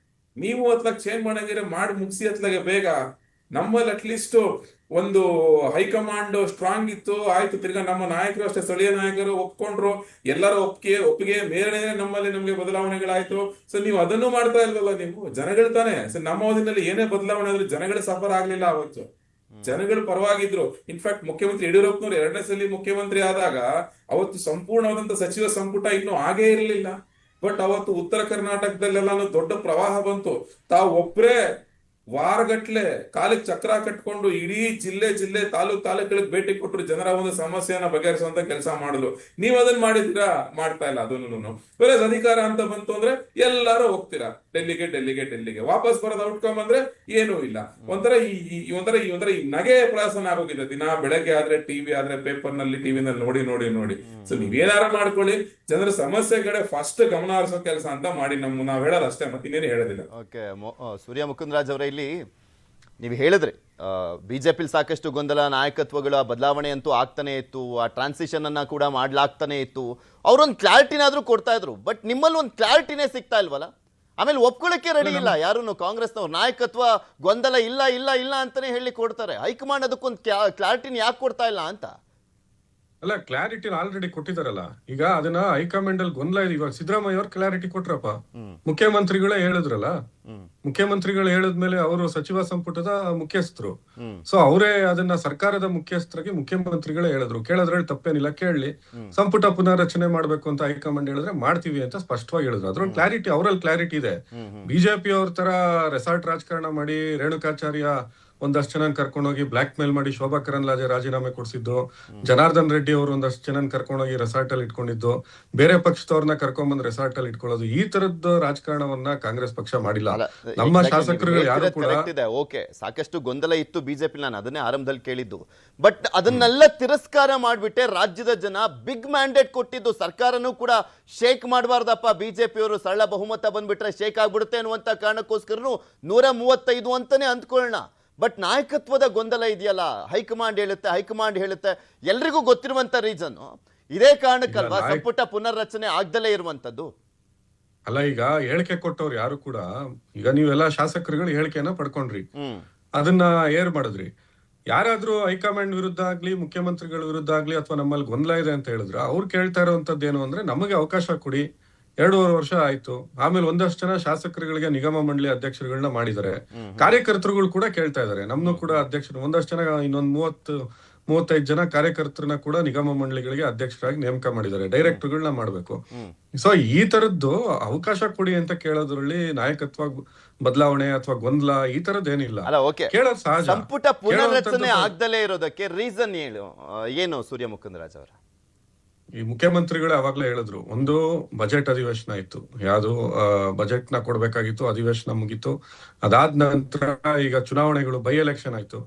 ನೀವು ಅತ್ಲಾಗ ಚೇಂಜ್ ಮಾಡಂಗಿದ್ರೆ ಮಾಡಿ ಮುಗಿಸಿ ಅತ್ಲಾಗೆ ಬೇಗ. ನಮ್ಮಲ್ಲಿ ಅಟ್ಲೀಸ್ಟ್ ಒಂದು ಹೈಕಮಾಂಡ್ ಸ್ಟ್ರಾಂಗ್ ಇತ್ತು, ಆಯ್ತು. ತಿರ್ಗಾ ನಮ್ಮ ನಾಯಕರು ಅಷ್ಟೇ, ಸ್ಥಳೀಯ ನಾಯಕರು ಒಪ್ಕೊಂಡ್ರು, ಎಲ್ಲರ ಒಪ್ಪಿಗೆ ಮೇರೆ ನಮಗೆ ಬದಲಾವಣೆಗಳಾಯ್ತು. ಸೊ ನೀವು ಅದನ್ನು ಮಾಡ್ತಾ ಇಲ್ವಲ್ಲ ನೀವು, ಜನಗಳು ತಾನೆ. ಸೊ ನಮ್ಮ ಅವಧಿನಲ್ಲಿ ಏನೇ ಬದಲಾವಣೆ ಆದ್ರೂ ಜನಗಳು ಸಫರ್ ಆಗ್ಲಿಲ್ಲ ಅವತ್ತು, ಜನಗಳು ಪರವಾಗಿದ್ರು. ಇನ್ಫ್ಯಾಕ್ಟ್ ಮುಖ್ಯಮಂತ್ರಿ ಯಡಿಯೂರಪ್ಪನವರು 2ನೇ ಸಲ ಮುಖ್ಯಮಂತ್ರಿ ಆದಾಗ ಅವತ್ತು ಸಂಪೂರ್ಣವಾದಂತ ಸಚಿವ ಸಂಪುಟ ಇನ್ನೂ ಆಗೇ ಇರಲಿಲ್ಲ. ಬಟ್ ಅವತ್ತು ಉತ್ತರ ಕರ್ನಾಟಕದಲ್ಲೆಲ್ಲಾನು ದೊಡ್ಡ ಪ್ರವಾಹ ಬಂತು. ತಾವು ಒಬ್ರೇ ವಾರಗಟ್ಲೆ ಕಾಲಿಗೆ ಚಕ್ರ ಕಟ್ಕೊಂಡು ಇಡೀ ಜಿಲ್ಲೆ ತಾಲೂಕುಗಳಿಗೆ ಭೇಟಿ ಕೊಟ್ಟರು, ಜನರ ಒಂದು ಸಮಸ್ಯೆಯನ್ನ ಬಗೆಹರಿಸುವಂತ ಕೆಲಸ ಮಾಡಿದ್ರು. ನೀವ್ ಅದನ್ನ ಮಾಡಿದ್ದೀರಾ? ಮಾಡ್ತಾ ಇಲ್ಲ ಅದನ್ನು. ಬೇರೆ ಅಧಿಕಾರ ಅಂತ ಬಂತು ಅಂದ್ರೆ ಎಲ್ಲಾರು ಹೋಗ್ತೀರಾ ಡೆಲ್ಲಿಗೆ, ವಾಪಸ್ ಬರೋದು ಔಟ್ಕಮ್ ಅಂದ್ರೆ ಏನೂ ಇಲ್ಲ. ಒಂಥರ ಈ ನಗೆ ಪ್ರಹಸನ ಆಗೋಗಿದೆ. ದಿನ ಬೆಳಗ್ಗೆ ಆದ್ರೆ ಟಿವಿ ಆದ್ರೆ ಪೇಪರ್ ನಲ್ಲಿ ಟಿವಿನಲ್ಲಿ ನೋಡಿ. ಸೊ ನೀವೇನಾರ ಮಾಡ್ಕೊಳ್ಳಿ, ಜನರ ಸಮಸ್ಯೆ ಕಡೆ ಫಸ್ಟ್ ಗಮನ ಹರಿಸೋ ಕೆಲಸ ಅಂತ ಮಾಡಿ ನಾವ್ ಹೇಳೋದು ಅಷ್ಟೇ, ಮತ್ತೆ ಇನ್ನೇನು ಹೇಳೋದಿಲ್ಲ. ಓಕೆ, ಸೂರ್ಯ ಮುಕುಂದರಾಜ್ ಅವರೇ, ಇಲ್ಲಿ ನೀವು ಹೇಳಿದ್ರಿ ಬಿಜೆಪಿಲಿ ಸಾಕಷ್ಟು ಗೊಂದಲ, ನಾಯಕತ್ವಗಳ ಬದಲಾವಣೆ ಅಂತೂ ಆಗ್ತಾನೆ ಇತ್ತು, ಆ ಟ್ರಾನ್ಸಿಷನ್ ಅನ್ನ ಕೂಡ ಮಾಡ್ಲಾಗ್ತಾನೆ ಇತ್ತು. ಅವರೊಂದು ಕ್ಲಾರಿಟಿನಾದ್ರೂ ಕೊಡ್ತಾ ಇದ್ರು, ಬಟ್ ನಿಮ್ಮಲ್ಲಿ ಒಂದು ಕ್ಲಾರಿಟಿನೇ ಸಿಗ್ತಾ ಇಲ್ವಲ್ಲ. ಆಮೇಲೆ ಒಪ್ಕೊಳ್ಳಕ್ಕೆ ರೆಡಿ ಇಲ್ಲ ಯಾರು ಕಾಂಗ್ರೆಸ್ನವ್ರು. ನಾಯಕತ್ವ ಗೊಂದಲ ಇಲ್ಲ ಅಂತಾನೆ ಹೇಳಿ ಕೊಡ್ತಾರೆ. ಹೈಕಮಾಂಡ್ ಅದಕ್ಕೊಂದು ಕ್ಲಾರಿಟಿನ ಯಾಕೆ ಕೊಡ್ತಾ ಇಲ್ಲ ಅಂತ. ಅಲ್ಲ, ಕ್ಲಾರಿಟಿ ಆಲ್ರೆಡಿ ಕೊಟ್ಟಿದಾರಲ್ಲ. ಈಗ ಅದನ್ನ ಹೈಕಮಾಂಡ್ ಅಲ್ಲಿ ಗೊಂದಲ ಇದೆ. ಇವಾಗ ಸಿದ್ದರಾಮಯ್ಯ ಅವ್ರು ಕ್ಲಾರಿಟಿ ಕೊಟ್ರಪ್ಪ, ಮುಖ್ಯಮಂತ್ರಿಗಳೇ ಹೇಳಿದ್ರಲ್ಲ. ಮುಖ್ಯಮಂತ್ರಿಗಳು ಹೇಳಿದ್ಮೇಲೆ ಅವರು ಸಚಿವ ಸಂಪುಟದ ಮುಖ್ಯಸ್ಥರು. ಸೊ ಅವರೇ ಅದನ್ನ ಸರ್ಕಾರದ ಮುಖ್ಯಸ್ಥರಿಗೆ ಮುಖ್ಯಮಂತ್ರಿಗಳೇ ಹೇಳಿದ್ರು. ಕೇಳೋದ್ರಲ್ಲಿ ತಪ್ಪೇನಿಲ್ಲ, ಕೇಳಲಿ. ಸಂಪುಟ ಪುನರ್ರಚನೆ ಮಾಡ್ಬೇಕು ಅಂತ ಹೈಕಮಾಂಡ್ ಹೇಳಿದ್ರೆ ಮಾಡ್ತೀವಿ ಅಂತ ಸ್ಪಷ್ಟವಾಗಿ ಹೇಳಿದ್ರು. ಅದ್ರಲ್ಲಿ ಕ್ಲಾರಿಟಿ, ಅವರಲ್ಲಿ ಕ್ಲಾರಿಟಿ ಇದೆ. ಬಿಜೆಪಿ ಅವ್ರ ತರ ರೆಸಾರ್ಟ್ ರಾಜಕಾರಣ ಮಾಡಿ ರೇಣುಕಾಚಾರ್ಯ ಒಂದಷ್ಟು ಜನ ಕರ್ಕೊಂಡೋಗಿ ಬ್ಲಾಕ್ ಮೇಲ್ ಮಾಡಿ ಶೋಭಾ ಕರಂದ್ಲಾಜೆ ರಾಜೀನಾಮೆ ಕೊಡಿಸಿದ್ದು, ಜನಾರ್ದನ್ ರೆಡ್ಡಿ ಅವರು ಒಂದಷ್ಟು ಜನ ಕರ್ಕೊಂಡೋಗಿ ರೆಸಾರ್ಟ್ ಅಲ್ಲಿ ಇಟ್ಕೊಂಡಿದ್ದು, ಬೇರೆ ಪಕ್ಷದವ್ರನ್ನ ಕರ್ಕೊಂಡ್ಬಂದ್ ರೆಸಾರ್ಟ್ ಅಲ್ಲಿ ಇಟ್ಕೊಳ್ಳೋದು, ಈ ತರದ್ದು ರಾಜಕಾರಣವನ್ನ ಕಾಂಗ್ರೆಸ್ ಪಕ್ಷ ಮಾಡಿಲ್ಲ. ನಮ್ಮ ಶಾಸಕರು ಯಾರು ಕೂಡ ಓಕೆ, ಸಾಕಷ್ಟು ಗೊಂದಲ ಇತ್ತು ಬಿಜೆಪಿ, ನಾನು ಅದನ್ನೇ ಆರಂಭದಲ್ಲಿ ಕೇಳಿದ್ದು. ಬಟ್ ಅದನ್ನೆಲ್ಲ ತಿರಸ್ಕಾರ ಮಾಡ್ಬಿಟ್ಟೆ ರಾಜ್ಯದ ಜನ ಬಿಗ್ ಮ್ಯಾಂಡೇಟ್ ಕೊಟ್ಟಿದ್ದು. ಸರ್ಕಾರನೂ ಕೂಡ ಶೇಕ್ ಮಾಡಬಾರ್ದಪ್ಪ, ಬಿಜೆಪಿಯವರು ಸರಳ ಬಹುಮತ ಬಂದ್ಬಿಟ್ರೆ ಶೇಕ್ ಆಗ್ಬಿಡುತ್ತೆ ಅನ್ನುವಂತ ಕಾರಣಕ್ಕೋಸ್ಕರನು 135 ಅಂತಾನೆ ಅಂದ್ಕೊಳ್ಳೋಣ. ಬಟ್ ನಾಯಕತ್ವದ ಗೊಂದಲ ಇದೆಯಲ್ಲ, ಹೈಕಮಾಂಡ್ ಹೇಳುತ್ತೆ, ಎಲ್ರಿಗೂ ಗೊತ್ತಿರುವಂತ ರೀಸನ್ ಇದೇ ಕಾರಣಕ್ಕಲ್ವಾ ಸಂಪುಟ ಪುನರ್ರಚನೆ ಆಗ್ದಲೇ ಇರುವಂತದ್ದು. ಅಲ್ಲ, ಈಗ ಹೇಳಿಕೆ ಕೊಟ್ಟವ್ರು ಯಾರು ಕೂಡ, ಈಗ ನೀವೆಲ್ಲ ಶಾಸಕರುಗಳು ಹೇಳಿಕೆಯನ್ನ ಪಡ್ಕೊಂಡ್ರಿ, ಅದನ್ನ ಏರ್ ಮಾಡಿದ್ರಿ. ಯಾರಾದ್ರೂ ಹೈಕಮಾಂಡ್ ವಿರುದ್ಧ ಆಗ್ಲಿ, ಮುಖ್ಯಮಂತ್ರಿಗಳ ವಿರುದ್ಧ ಆಗ್ಲಿ, ಅಥವಾ ನಮ್ಮಲ್ಲಿ ಗೊಂದಲ ಇದೆ ಅಂತ ಹೇಳಿದ್ರ, ಅವ್ರು ಕೇಳ್ತಾ ಇರುವಂತದ್ದು ಏನು ಅಂದ್ರೆ, ನಮಗೆ ಅವಕಾಶ ಕೊಡಿ. 2.5 ವರ್ಷ ಆಯ್ತು. ಆಮೇಲೆ ಒಂದಷ್ಟು ಜನ ಶಾಸಕರುಗಳಿಗೆ ನಿಗಮ ಮಂಡಳಿ ಅಧ್ಯಕ್ಷರುಗಳನ್ನ ಮಾಡಿದ್ದಾರೆ. ಕಾರ್ಯಕರ್ತರುಗಳು ಕೂಡ ಕೇಳ್ತಾ ಇದಾರೆ, ನಮ್ನು ಕೂಡ ಅಧ್ಯಕ್ಷರು, ಒಂದಷ್ಟು ಜನ ಇನ್ನೊಂದು 30-35 ಜನ ಕಾರ್ಯಕರ್ತರನ್ನ ಕೂಡ ನಿಗಮ ಮಂಡಳಿಗಳಿಗೆ ಅಧ್ಯಕ್ಷರಾಗಿ ನೇಮಕ ಮಾಡಿದ್ದಾರೆ. ಡೈರೆಕ್ಟರ್ಗಳನ್ನ ಮಾಡ್ಬೇಕು. ಸೊ ಈ ತರದ್ದು ಅವಕಾಶ ಕೊಡಿ ಅಂತ ಕೇಳೋದ್ರಲ್ಲಿ ನಾಯಕತ್ವ ಬದಲಾವಣೆ ಅಥವಾ ಗೊಂದಲ ಈ ತರದ್ದೇನಿಲ್ಲ. ಕೇಳೋದು ಸಹಜ. ಸಂಪುಟ ಪುನರ್ರಚನೆ ಆಗ್ದಲೇ ಇರೋದಕ್ಕೆ ರೀಸನ್ ಏನು ಸೂರ್ಯ ಮುಕುಂದರಾಜ್ ಅವರ? ಈ ಮುಖ್ಯಮಂತ್ರಿಗಳೇ ಅವಾಗ್ಲೇ ಹೇಳಿದ್ರು, ಒಂದು ಬಜೆಟ್ ಅಧಿವೇಶನ ಇತ್ತು, ಯಾವುದು ಬಜೆಟ್ ನ ಕೊಡ್ಬೇಕಾಗಿತ್ತು, ಅಧಿವೇಶನ ಮುಗೀತು. ಅದಾದ ನಂತರ ಈಗ ಚುನಾವಣೆಗಳು, ಬೈ ಎಲೆಕ್ಷನ್ ಆಯ್ತು,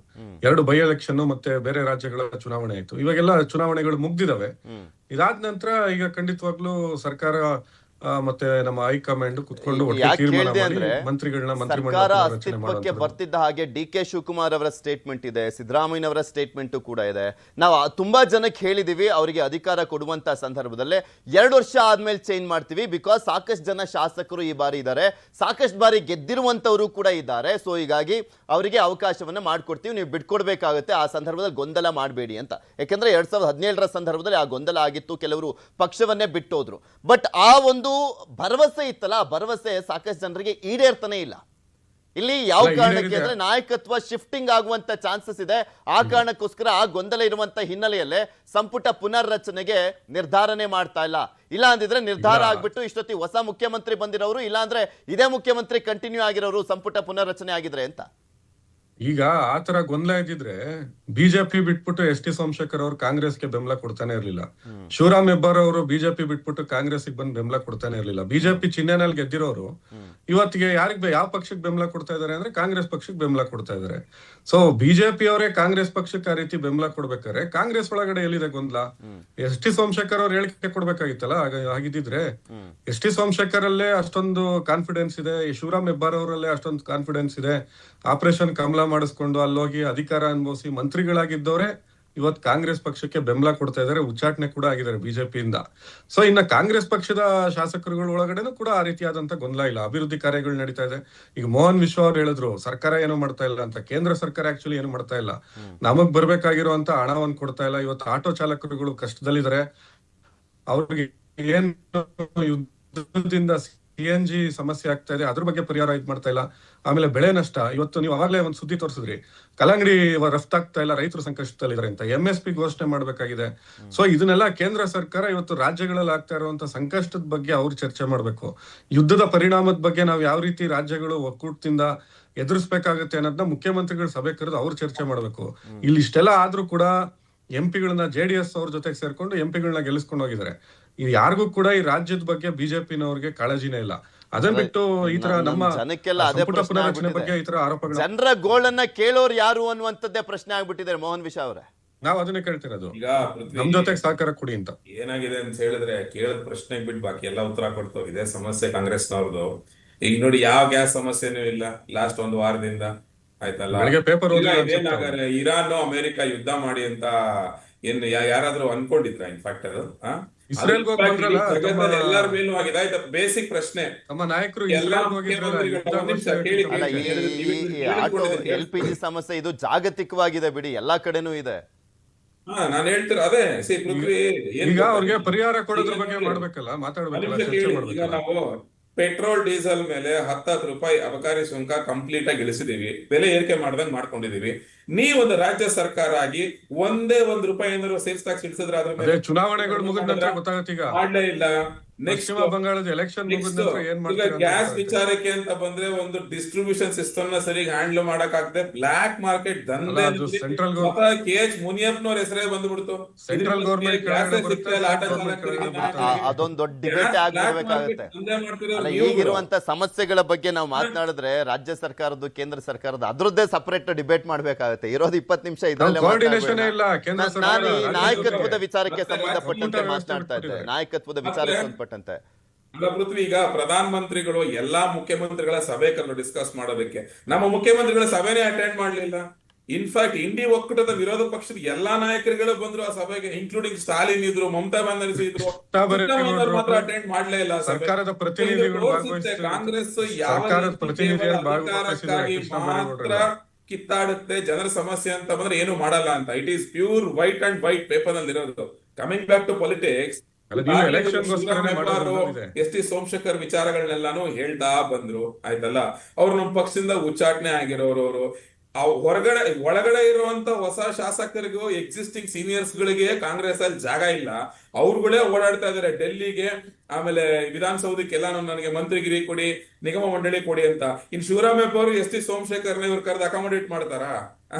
2 ಬೈ ಎಲೆಕ್ಷನ್ ಮತ್ತೆ ಬೇರೆ ರಾಜ್ಯಗಳ ಚುನಾವಣೆ ಆಯ್ತು. ಇವಾಗೆಲ್ಲ ಚುನಾವಣೆಗಳು ಮುಗ್ದಿದಾವೆ. ಇದಾದ ನಂತರ ಈಗ ಖಂಡಿತವಾಗ್ಲೂ ಸರ್ಕಾರ ಮತ್ತೆ ನಮ್ಮ ಹೈಕಮಾಂಡ್ ಕುತ್ಕೊಂಡು ಸರ್ಕಾರ ಅಸ್ತಿತ್ವಕ್ಕೆ ಬರ್ತಿದ್ದ ಹಾಗೆ DK ಶಿವಕುಮಾರ್ ಅವರ ಸ್ಟೇಟ್ಮೆಂಟ್ ಇದೆ, ಸಿದ್ದರಾಮಯ್ಯನವರ ಸ್ಟೇಟ್ಮೆಂಟ್ ಕೂಡ ಇದೆ. ನಾವು ತುಂಬಾ ಜನಕ್ಕೆ ಹೇಳಿದೀವಿ, ಅವರಿಗೆ ಅಧಿಕಾರ ಕೊಡುವಂತ ಸಂದರ್ಭದಲ್ಲೇ 2 ವರ್ಷ ಆದ್ಮೇಲೆ ಚೇಂಜ್ ಮಾಡ್ತೀವಿ. ಬಿಕಾಸ್ ಸಾಕಷ್ಟು ಜನ ಶಾಸಕರು ಈ ಬಾರಿ ಇದ್ದಾರೆ, ಸಾಕಷ್ಟು ಬಾರಿ ಗೆದ್ದಿರುವಂತವರು ಕೂಡ ಇದ್ದಾರೆ. ಸೊ ಹೀಗಾಗಿ ಅವರಿಗೆ ಅವಕಾಶವನ್ನ ಮಾಡ್ಕೊಡ್ತೀವಿ, ನೀವು ಬಿಟ್ಕೊಡ್ಬೇಕಾಗುತ್ತೆ, ಆ ಸಂದರ್ಭದಲ್ಲಿ ಗೊಂದಲ ಮಾಡಬೇಡಿ ಅಂತ. ಯಾಕಂದ್ರೆ 2017ರ ಸಂದರ್ಭದಲ್ಲಿ ಆ ಗೊಂದಲ ಆಗಿತ್ತು, ಕೆಲವರು ಪಕ್ಷವನ್ನೇ ಬಿಟ್ಟೋದ್ರು. ಬಟ್ ಆ ಒಂದು ಭರವಸೆ ಇತ್ತಲ್ಲ, ಆ ಭರವಸೆ ಸಾಕಷ್ಟು ಜನರಿಗೆ ಈಡೇರ್ತಾನೆ ಇಲ್ಲ. ಇಲ್ಲಿ ಯಾವ ಕಾರಣಕ್ಕೆ ಅಂದ್ರೆ ನಾಯಕತ್ವ ಶಿಫ್ಟಿಂಗ್ ಆಗುವಂತ ಚಾನ್ಸಸ್ ಇದೆ. ಆ ಕಾರಣಕ್ಕೋಸ್ಕರ ಆ ಗೊಂದಲ ಇರುವಂತ ಹಿನ್ನೆಲೆಯಲ್ಲೇ ಸಂಪುಟ ಪುನರ್ರಚನೆಗೆ ನಿರ್ಧಾರನೆ ಮಾಡ್ತಾ ಇಲ್ಲ ಅಂದಿದ್ರೆ ನಿರ್ಧಾರ ಆಗ್ಬಿಟ್ಟು ಇಷ್ಟೊತ್ತಿ ಹೊಸ ಮುಖ್ಯಮಂತ್ರಿ ಬಂದಿರೋರು, ಇಲ್ಲ ಅಂದ್ರೆ ಇದೇ ಮುಖ್ಯಮಂತ್ರಿ ಕಂಟಿನ್ಯೂ ಆಗಿರೋರು ಸಂಪುಟ ಪುನರ್ರಚನೆ ಆಗಿದ್ರೆ ಅಂತ. ಈಗ ಆತರ ಗೊಂದಲ ಇದ್ದಿದ್ರೆ ಬಿಜೆಪಿ ಬಿಟ್ಬಿಟ್ಟು ಎಸ್ ಟಿ ಸೋಮಶೇಖರ್ ಅವರು ಕಾಂಗ್ರೆಸ್ಗೆ ಬೆಂಬಲ ಕೊಡ್ತಾನೆ ಇರ್ಲಿಲ್ಲ. ಶಿವರಾಮ್ ಹೆಬ್ಬಾರ್ ಅವರು ಬಿಜೆಪಿ ಬಿಟ್ಬಿಟ್ಟು ಕಾಂಗ್ರೆಸ್ಗೆ ಬಂದು ಬೆಂಬಲ ಕೊಡ್ತಾನೆ ಇರ್ಲಿಲ್ಲ. ಬಿಜೆಪಿ ಚಿಹ್ನೆನಲ್ಲಿ ಗೆದ್ದಿರೋರು ಇವತ್ತಿಗೆ ಯಾವ ಪಕ್ಷಕ್ಕೆ ಬೆಂಬಲ ಕೊಡ್ತಾ ಇದಾರೆ ಅಂದ್ರೆ ಕಾಂಗ್ರೆಸ್ ಪಕ್ಷಕ್ಕೆ ಬೆಂಬಲ ಕೊಡ್ತಾ ಇದಾರೆ. ಸೊ ಬಿಜೆಪಿ ಅವರೇ ಕಾಂಗ್ರೆಸ್ ಪಕ್ಷಕ್ಕೆ ಆ ರೀತಿ ಬೆಂಬಲ ಕೊಡ್ಬೇಕಾದ್ರೆ ಕಾಂಗ್ರೆಸ್ ಒಳಗಡೆ ಎಲ್ಲಿದೆ ಗೊಂದಲ? ಎಸ್ ಟಿ ಸೋಮಶೇಖರ್ ಅವ್ರು ಹೇಳಿಕೆ ಕೊಡ್ಬೇಕಾಗಿತ್ತಲ್ಲ. ಹಾಗಿದ್ದಿದ್ರೆ ಎಸ್ ಟಿ ಸೋಮಶೇಖರ್ ಅಲ್ಲೇ ಅಷ್ಟೊಂದು ಕಾನ್ಫಿಡೆನ್ಸ್ ಇದೆ, ಶಿವರಾಮ್ ಹೆಬ್ಬಾರ್ ಅವರಲ್ಲೇ ಅಷ್ಟೊಂದು ಕಾನ್ಫಿಡೆನ್ಸ್ ಇದೆ, ಆಪರೇಷನ್ ಕಮಲ ಮಾಡಿಸ್ಕೊಂಡು ಅಲ್ಲೋಗಿ ಅಧಿಕಾರ ಅನುಭವಿಸಿ ಮಂತ್ರಿಗಳಾಗಿದ್ದವರೇ ಇವತ್ತು ಕಾಂಗ್ರೆಸ್ ಪಕ್ಷಕ್ಕೆ ಬೆಂಬಲ ಕೊಡ್ತಾ ಇದಾರೆ, ಉಚ್ಚಾಟನೆ ಕೂಡ ಆಗಿದ್ದಾರೆ ಬಿಜೆಪಿಯಿಂದ. ಸೊ ಇನ್ನ ಕಾಂಗ್ರೆಸ್ ಪಕ್ಷದ ಶಾಸಕರುಗಳ ಒಳಗಡೆನೂ ಕೂಡ ಆ ರೀತಿಯಾದಂತ ಗೊಂದಲ ಇಲ್ಲ. ಅಭಿವೃದ್ಧಿ ಕಾರ್ಯಗಳು ನಡೀತಾ ಇದೆ. ಈಗ ಮೋಹನ್ ವಿಶ್ವ ಅವ್ರು ಹೇಳಿದ್ರು ಸರ್ಕಾರ ಏನು ಮಾಡ್ತಾ ಇಲ್ಲ ಅಂತ. ಕೇಂದ್ರ ಸರ್ಕಾರ ಆಕ್ಚುಲಿ ಏನು ಮಾಡ್ತಾ ಇಲ್ಲ, ನಮಗ್ ಬರ್ಬೇಕಾಗಿರುವಂತ ಹಣವನ್ನು ಕೊಡ್ತಾ ಇಲ್ಲ. ಇವತ್ತು ಆಟೋ ಚಾಲಕರುಗಳು ಕಷ್ಟದಲ್ಲಿದ್ದಾರೆ. ಅವ್ರಿಗೆ ಏನು ಯುದ್ಧದಿಂದ CNG ಸಮಸ್ಯೆ ಆಗ್ತಾ ಇದೆ, ಅದ್ರ ಬಗ್ಗೆ ಪರಿಹಾರ ಮಾಡ್ತಾ ಇಲ್ಲ. ಆಮೇಲೆ ಬೆಳೆ ನಷ್ಟ, ಇವತ್ತು ನೀವು ಅವಾಗಲೇ ಒಂದು ಸುದ್ದಿ ತೋರಿಸಿದ್ರಿ, ಕಲ್ಲಂಗಡಿ ರಫ್ತಾಗ್ತಾ ಇಲ್ಲ, ರೈತರು ಸಂಕಷ್ಟದಲ್ಲಿದ್ದಾರೆ ಅಂತ. MSP ಘೋಷಣೆ ಮಾಡ್ಬೇಕಾಗಿದೆ. ಸೊ ಇದನ್ನೆಲ್ಲ ಕೇಂದ್ರ ಸರ್ಕಾರ ಇವತ್ತು ರಾಜ್ಯಗಳಲ್ಲಿ ಆಗ್ತಾ ಇರುವಂತ ಸಂಕಷ್ಟದ ಬಗ್ಗೆ ಅವ್ರು ಚರ್ಚೆ ಮಾಡ್ಬೇಕು. ಯುದ್ಧದ ಪರಿಣಾಮದ ಬಗ್ಗೆ ನಾವು ಯಾವ ರೀತಿ ರಾಜ್ಯಗಳು ಒಕ್ಕೂಟದಿಂದ ಎದುರಿಸ್ಬೇಕಾಗತ್ತೆ ಅನ್ನೋದನ್ನ ಮುಖ್ಯಮಂತ್ರಿಗಳ ಸಭೆ ಕರೆದು ಅವ್ರು ಚರ್ಚೆ ಮಾಡ್ಬೇಕು. ಇಲ್ಲಿ ಇಷ್ಟೆಲ್ಲ ಆದ್ರೂ ಕೂಡ MP ಗಳನ್ನ JDS ಅವ್ರ ಜೊತೆಗೆ ಸೇರ್ಕೊಂಡು MP ಗಳನ್ನ ಗೆಲ್ಲಿಸ್ಕೊಂಡು ಹೋಗಿದ್ದಾರೆ. ಇದು ಯಾರಿಗೂ ಕೂಡ ಈ ರಾಜ್ಯದ ಬಗ್ಗೆ ಬಿಜೆಪಿನವ್ರಿಗೆ ಕಾಳಜಿನೇ ಇಲ್ಲ. ಅದನ್ನ ಬಿಟ್ಟು ಈ ತರ ನಮ್ಮ ಜನಕ್ಕೆಲ್ಲ ಅದೇ ಸಂಪುಟ ಪ್ರಶ್ನೆ ಪುನರ್ರಚನೆ ಬಗ್ಗೆ ಆಗ್ಬಿಟ್ಟಿದೆ. ಈ ತರ ಆರೋಪಗಳು, ಜನರ ಗೋಳನ್ನ ಕೇಳೋರು ಯಾರು ಅನ್ನುವಂಥದ್ದೇ ಪ್ರಶ್ನೆ ಆಗ್ಬಿಟ್ಟಿದ್ದಾರೆ ಮೋಹನ್ ವಿಶ್ವ ಅವರೇ. ನಾವು ಅದನ್ನೇ ಕೇಳ್ತಿರೋದು, ಈಗ ನಮ್ ಜೊತೆಗೆ ಸಹಕಾರ ಕೊಡಿ ಅಂತ. ಏನಾಗಿದೆ ಅಂತ ಹೇಳಿದ್ರೆ ಕೇಳದ ಪ್ರಶ್ನೆಗೆ ಬಿಟ್ಟು ಬಾಕಿ ಎಲ್ಲ ಉತ್ತರ ಕೊಡ್ತಾವ. ಇದೇ ಸಮಸ್ಯೆ ಕಾಂಗ್ರೆಸ್ನವ್ರದ್ದು. ಈಗ ನೋಡಿ, ಯಾವ ಗ್ಯಾಸ್ ಸಮಸ್ಯೆನೂ ಇಲ್ಲ ಲಾಸ್ಟ್ ಒಂದು ವಾರದಿಂದ, ಆಯ್ತಲ್ಲ. ಬೆಳಗ್ಗೆ ಪೇಪರ್ ಈಗ ಇದೇನಾಗಾರೆ ಇರಾನ್ ಅಮೆರಿಕ ಯುದ್ಧ ಮಾಡಿ ಅಂತ ಏನ್ ಯಾರಾದ್ರೂ ಅನ್ಕೊಂಡಿದ್ರ? ಇನ್ಫ್ಯಾಕ್ಟ್ ಅದು ಇಸ್ರೇಲ್ ಜಗತ್ತಲ್ಲಿ ಎಲ್ಲರ ಮೇಲೂ ಆಗಿದೆ. ಆಯ್ತಾ, ಬೇಸಿಕ್ ಪ್ರಶ್ನೆ. ನಮ್ಮ ನಾಯಕರು ಎಲ್ಲಾ ಮುಖ್ಯಮಂತ್ರಿಗಳು ಅಲ್ಲ, ಈ ಆಟೋ LPG ಸಮಸ್ಯೆ ಇದು ಜಾಗತಿಕವಾಗಿದೆ ಬಿಡಿ, ಎಲ್ಲಾ ಕಡೆನೂ ಇದೆ. ನಾನು ಹೇಳ್ತೀರ ಅದೇ ಪೃಥ್ವಿ, ಈಗ ಅವ್ರಿಗೆ ಪರಿಹಾರ ಕೊಡೋದ್ರ ಬಗ್ಗೆ ಮಾಡ್ಬೇಕಲ್ಲ, ಮಾತಾಡ್ಬೇಕಲ್ಲ, ಚರ್ಚೆ ಈಗ ಮಾಡ್ಬೇಕಲ್ಲ. ನಾವು ಪೆಟ್ರೋಲ್ ಡೀಸೆಲ್ ಮೇಲೆ 10 ರೂಪಾಯಿ ಅಬಕಾರಿ ಸುಂಕ ಕಂಪ್ಲೀಟ್ ಆಗಿ ಇಳಿಸಿದೀವಿ, ಬೆಲೆ ಏರಿಕೆ ಮಾಡ್ದಂಗ್ ಮಾಡ್ಕೊಂಡಿದೀವಿ. ನೀವೊಂದು ರಾಜ್ಯ ಸರ್ಕಾರ ಆಗಿ ಒಂದೇ ₹1 ಏನಾದ್ರು ಸೇಲ್ಸ್ ಟ್ಯಾಕ್ಸ್ ಇಳಿಸಿದ್ರೆ ಅದ್ರ ಮೇಲೆ ಚುನಾವಣೆಗಳು ಮುಗಿದ ನಂತರ ಗೊತ್ತಾಗತ್ತೆ. ಈಗ ಮಾಡ್ಲೇ ಇಲ್ಲ. ನೆಕ್ಸ್ಟ್ ಪಶ್ಚಿಮ ಬಂಗಾಳದ ಎಲೆಕ್ಷನ್ ಮುಗಿದ ನಂತರ ಏನ್ ಈಗ ಮಾಡ್ತೀರಾ? ಗ್ಯಾಸ್ ವಿಚಾರಕ್ಕೆ ಅಂತ ಬಂದ್ರೆ ಒಂದು ಡಿಸ್ಟ್ರಿಬ್ಯೂಷನ್ ಸಿಸ್ಟಮ್ ನ ಸರಿಯಾಗಿ ಹ್ಯಾಂಡಲ್ ಮಾಡಕ್ ಆಗದೆ ಬ್ಲಾಕ್ ಮಾರ್ಕೆಟ್ ದಂಧೆ ಸೆಂಟ್ರಲ್ KH ಮುನಿಯಪ್ಪನವ್ರ ಹೆಸರೇ ಬಂದ್ಬಿಡ್ತು. ಸೆಂಟ್ರಲ್ ಗೌರ್ಮೆಂಟ್ ಅದೊಂದು ದೊಡ್ಡ ಡಿಬೇಟ್ ಆಗ್ಬೇಕಾಗತ್ತೆ. ಅಲ್ಲ, ಈಗಿರುವಂತ ಸಮಸ್ಯೆಗಳ ಬಗ್ಗೆ ನಾವು ಮಾತನಾಡಿದ್ರೆ ರಾಜ್ಯ ಸರ್ಕಾರದ್ದು ಕೇಂದ್ರ ಸರ್ಕಾರದ ಅದ್ರದ್ದೇ ಸಪರೇಟ್ ಡಿಬೇಟ್ ಮಾಡ್ಬೇಕಾಗತ್ತೆ. ಇರೋದು 20 ನಿಮಿಷ ಇದರಲ್ಲೇ ಕೋಆರ್ಡಿನೇಷನ್ ಇಲ್ಲ. ಕೇಂದ್ರ ನಾನು ಸರ್ಕಾರ ಈ ನಾಯಕತ್ವದ ವಿಚಾರಕ್ಕೆ ಸಂಬಂಧಪಟ್ಟಂತೆ ಮಾತನಾಡ್ತಾ ಇದ್ದೆ, ನಾಯಕತ್ವದ ವಿಚಾರಕ್ಕೆ ಸಂಬಂಧಪಟ್ಟಂತೆ. ಅಲ್ಲ ಪೃಥ್ವಿ, ಈಗ ಪ್ರಧಾನ ಮಂತ್ರಿಗಳು ಎಲ್ಲಾ ಮುಖ್ಯಮಂತ್ರಿಗಳ ಸಭೆ ಕರೆದು ಡಿಸ್ಕಸ್ ಮಾಡೋದಕ್ಕೆ ನಮ್ಮ ಮುಖ್ಯಮಂತ್ರಿಗಳ ಸಭೆನೇ ಅಟೆಂಡ್ ಮಾಡ್ಲಿಲ್ಲ. ಇನ್ಫ್ಯಾಕ್ಟ್ ಇಂಡಿ ಒಕ್ಕೂಟದ ವಿರೋಧ ಪಕ್ಷದ ಎಲ್ಲಾ ನಾಯಕರುಗಳು ಬಂದ್ರು ಆ ಸಭೆಗೆ, ಇನ್ಕ್ಲೂಡಿಂಗ್ ಸ್ಟಾಲಿನ್ ಇದ್ರು, ಮಮತಾ ಬ್ಯಾನರ್ಜಿ ಇದ್ರು, ಮಾತ್ರ ಅಟೆಂಡ್ ಮಾಡ್ಲೇ ಇಲ್ಲ. ಸರ್ಕಾರದ ಪ್ರತಿನಿಧಿಗಳು ಕಾಂಗ್ರೆಸ್ ಅಧಿಕಾರಕ್ಕಾಗಿ ಮಾತ್ರ ಕಿತ್ತಾಡುತ್ತೆ, ಜನರ ಸಮಸ್ಯೆ ಅಂತ ಬಂದ್ರೆ ಏನು ಮಾಡಲ್ಲ ಅಂತ. It is pure white and white paper ನಲ್ಲಿ ಇರೋದು. Coming back to politics, S T Somashekar ವಿಚಾರಗಳನ್ನೆಲ್ಲಾನು ಹೇಳ್ತಾ ಬಂದ್ರು, ಆಯ್ತಲ್ಲ. ಅವ್ರು ನಮ್ಮ ಪಕ್ಷದಿಂದ ಉಚ್ಚಾಟನೆ ಆಗಿರೋರು. ಒಳಗಡೆ ಇರುವಂತ ಹೊಸ ಶಾಸಕರಿಗೂ ಎಕ್ಸಿಸ್ಟಿಂಗ್ ಸೀನಿಯರ್ಸ್ ಗಳಿಗೆ ಕಾಂಗ್ರೆಸ್ ಅಲ್ಲಿ ಜಾಗ ಇಲ್ಲ. ಅವ್ರುಗಳೇ ಓಡಾಡ್ತಾ ಇದಾರೆ ಡೆಲ್ಲಿಗೆ, ಆಮೇಲೆ ವಿಧಾನಸೌಧಕ್ಕೆಲ್ಲಾನು ನನಗೆ ಮಂತ್ರಿಗಿರಿ ಕೊಡಿ, ನಿಗಮ ಮಂಡಳಿ ಕೊಡಿ ಅಂತ. ಇನ್ ಶಿವರಾಮ್ ಹೆಬ್ಬಾರ್ ಎಸ್ ಟಿ ಸೋಮಶೇಖರ್ನ ಇವ್ರು ಕರೆದು ಅಕಾಮಡೇಟ್ ಮಾಡ್ತಾರಾ?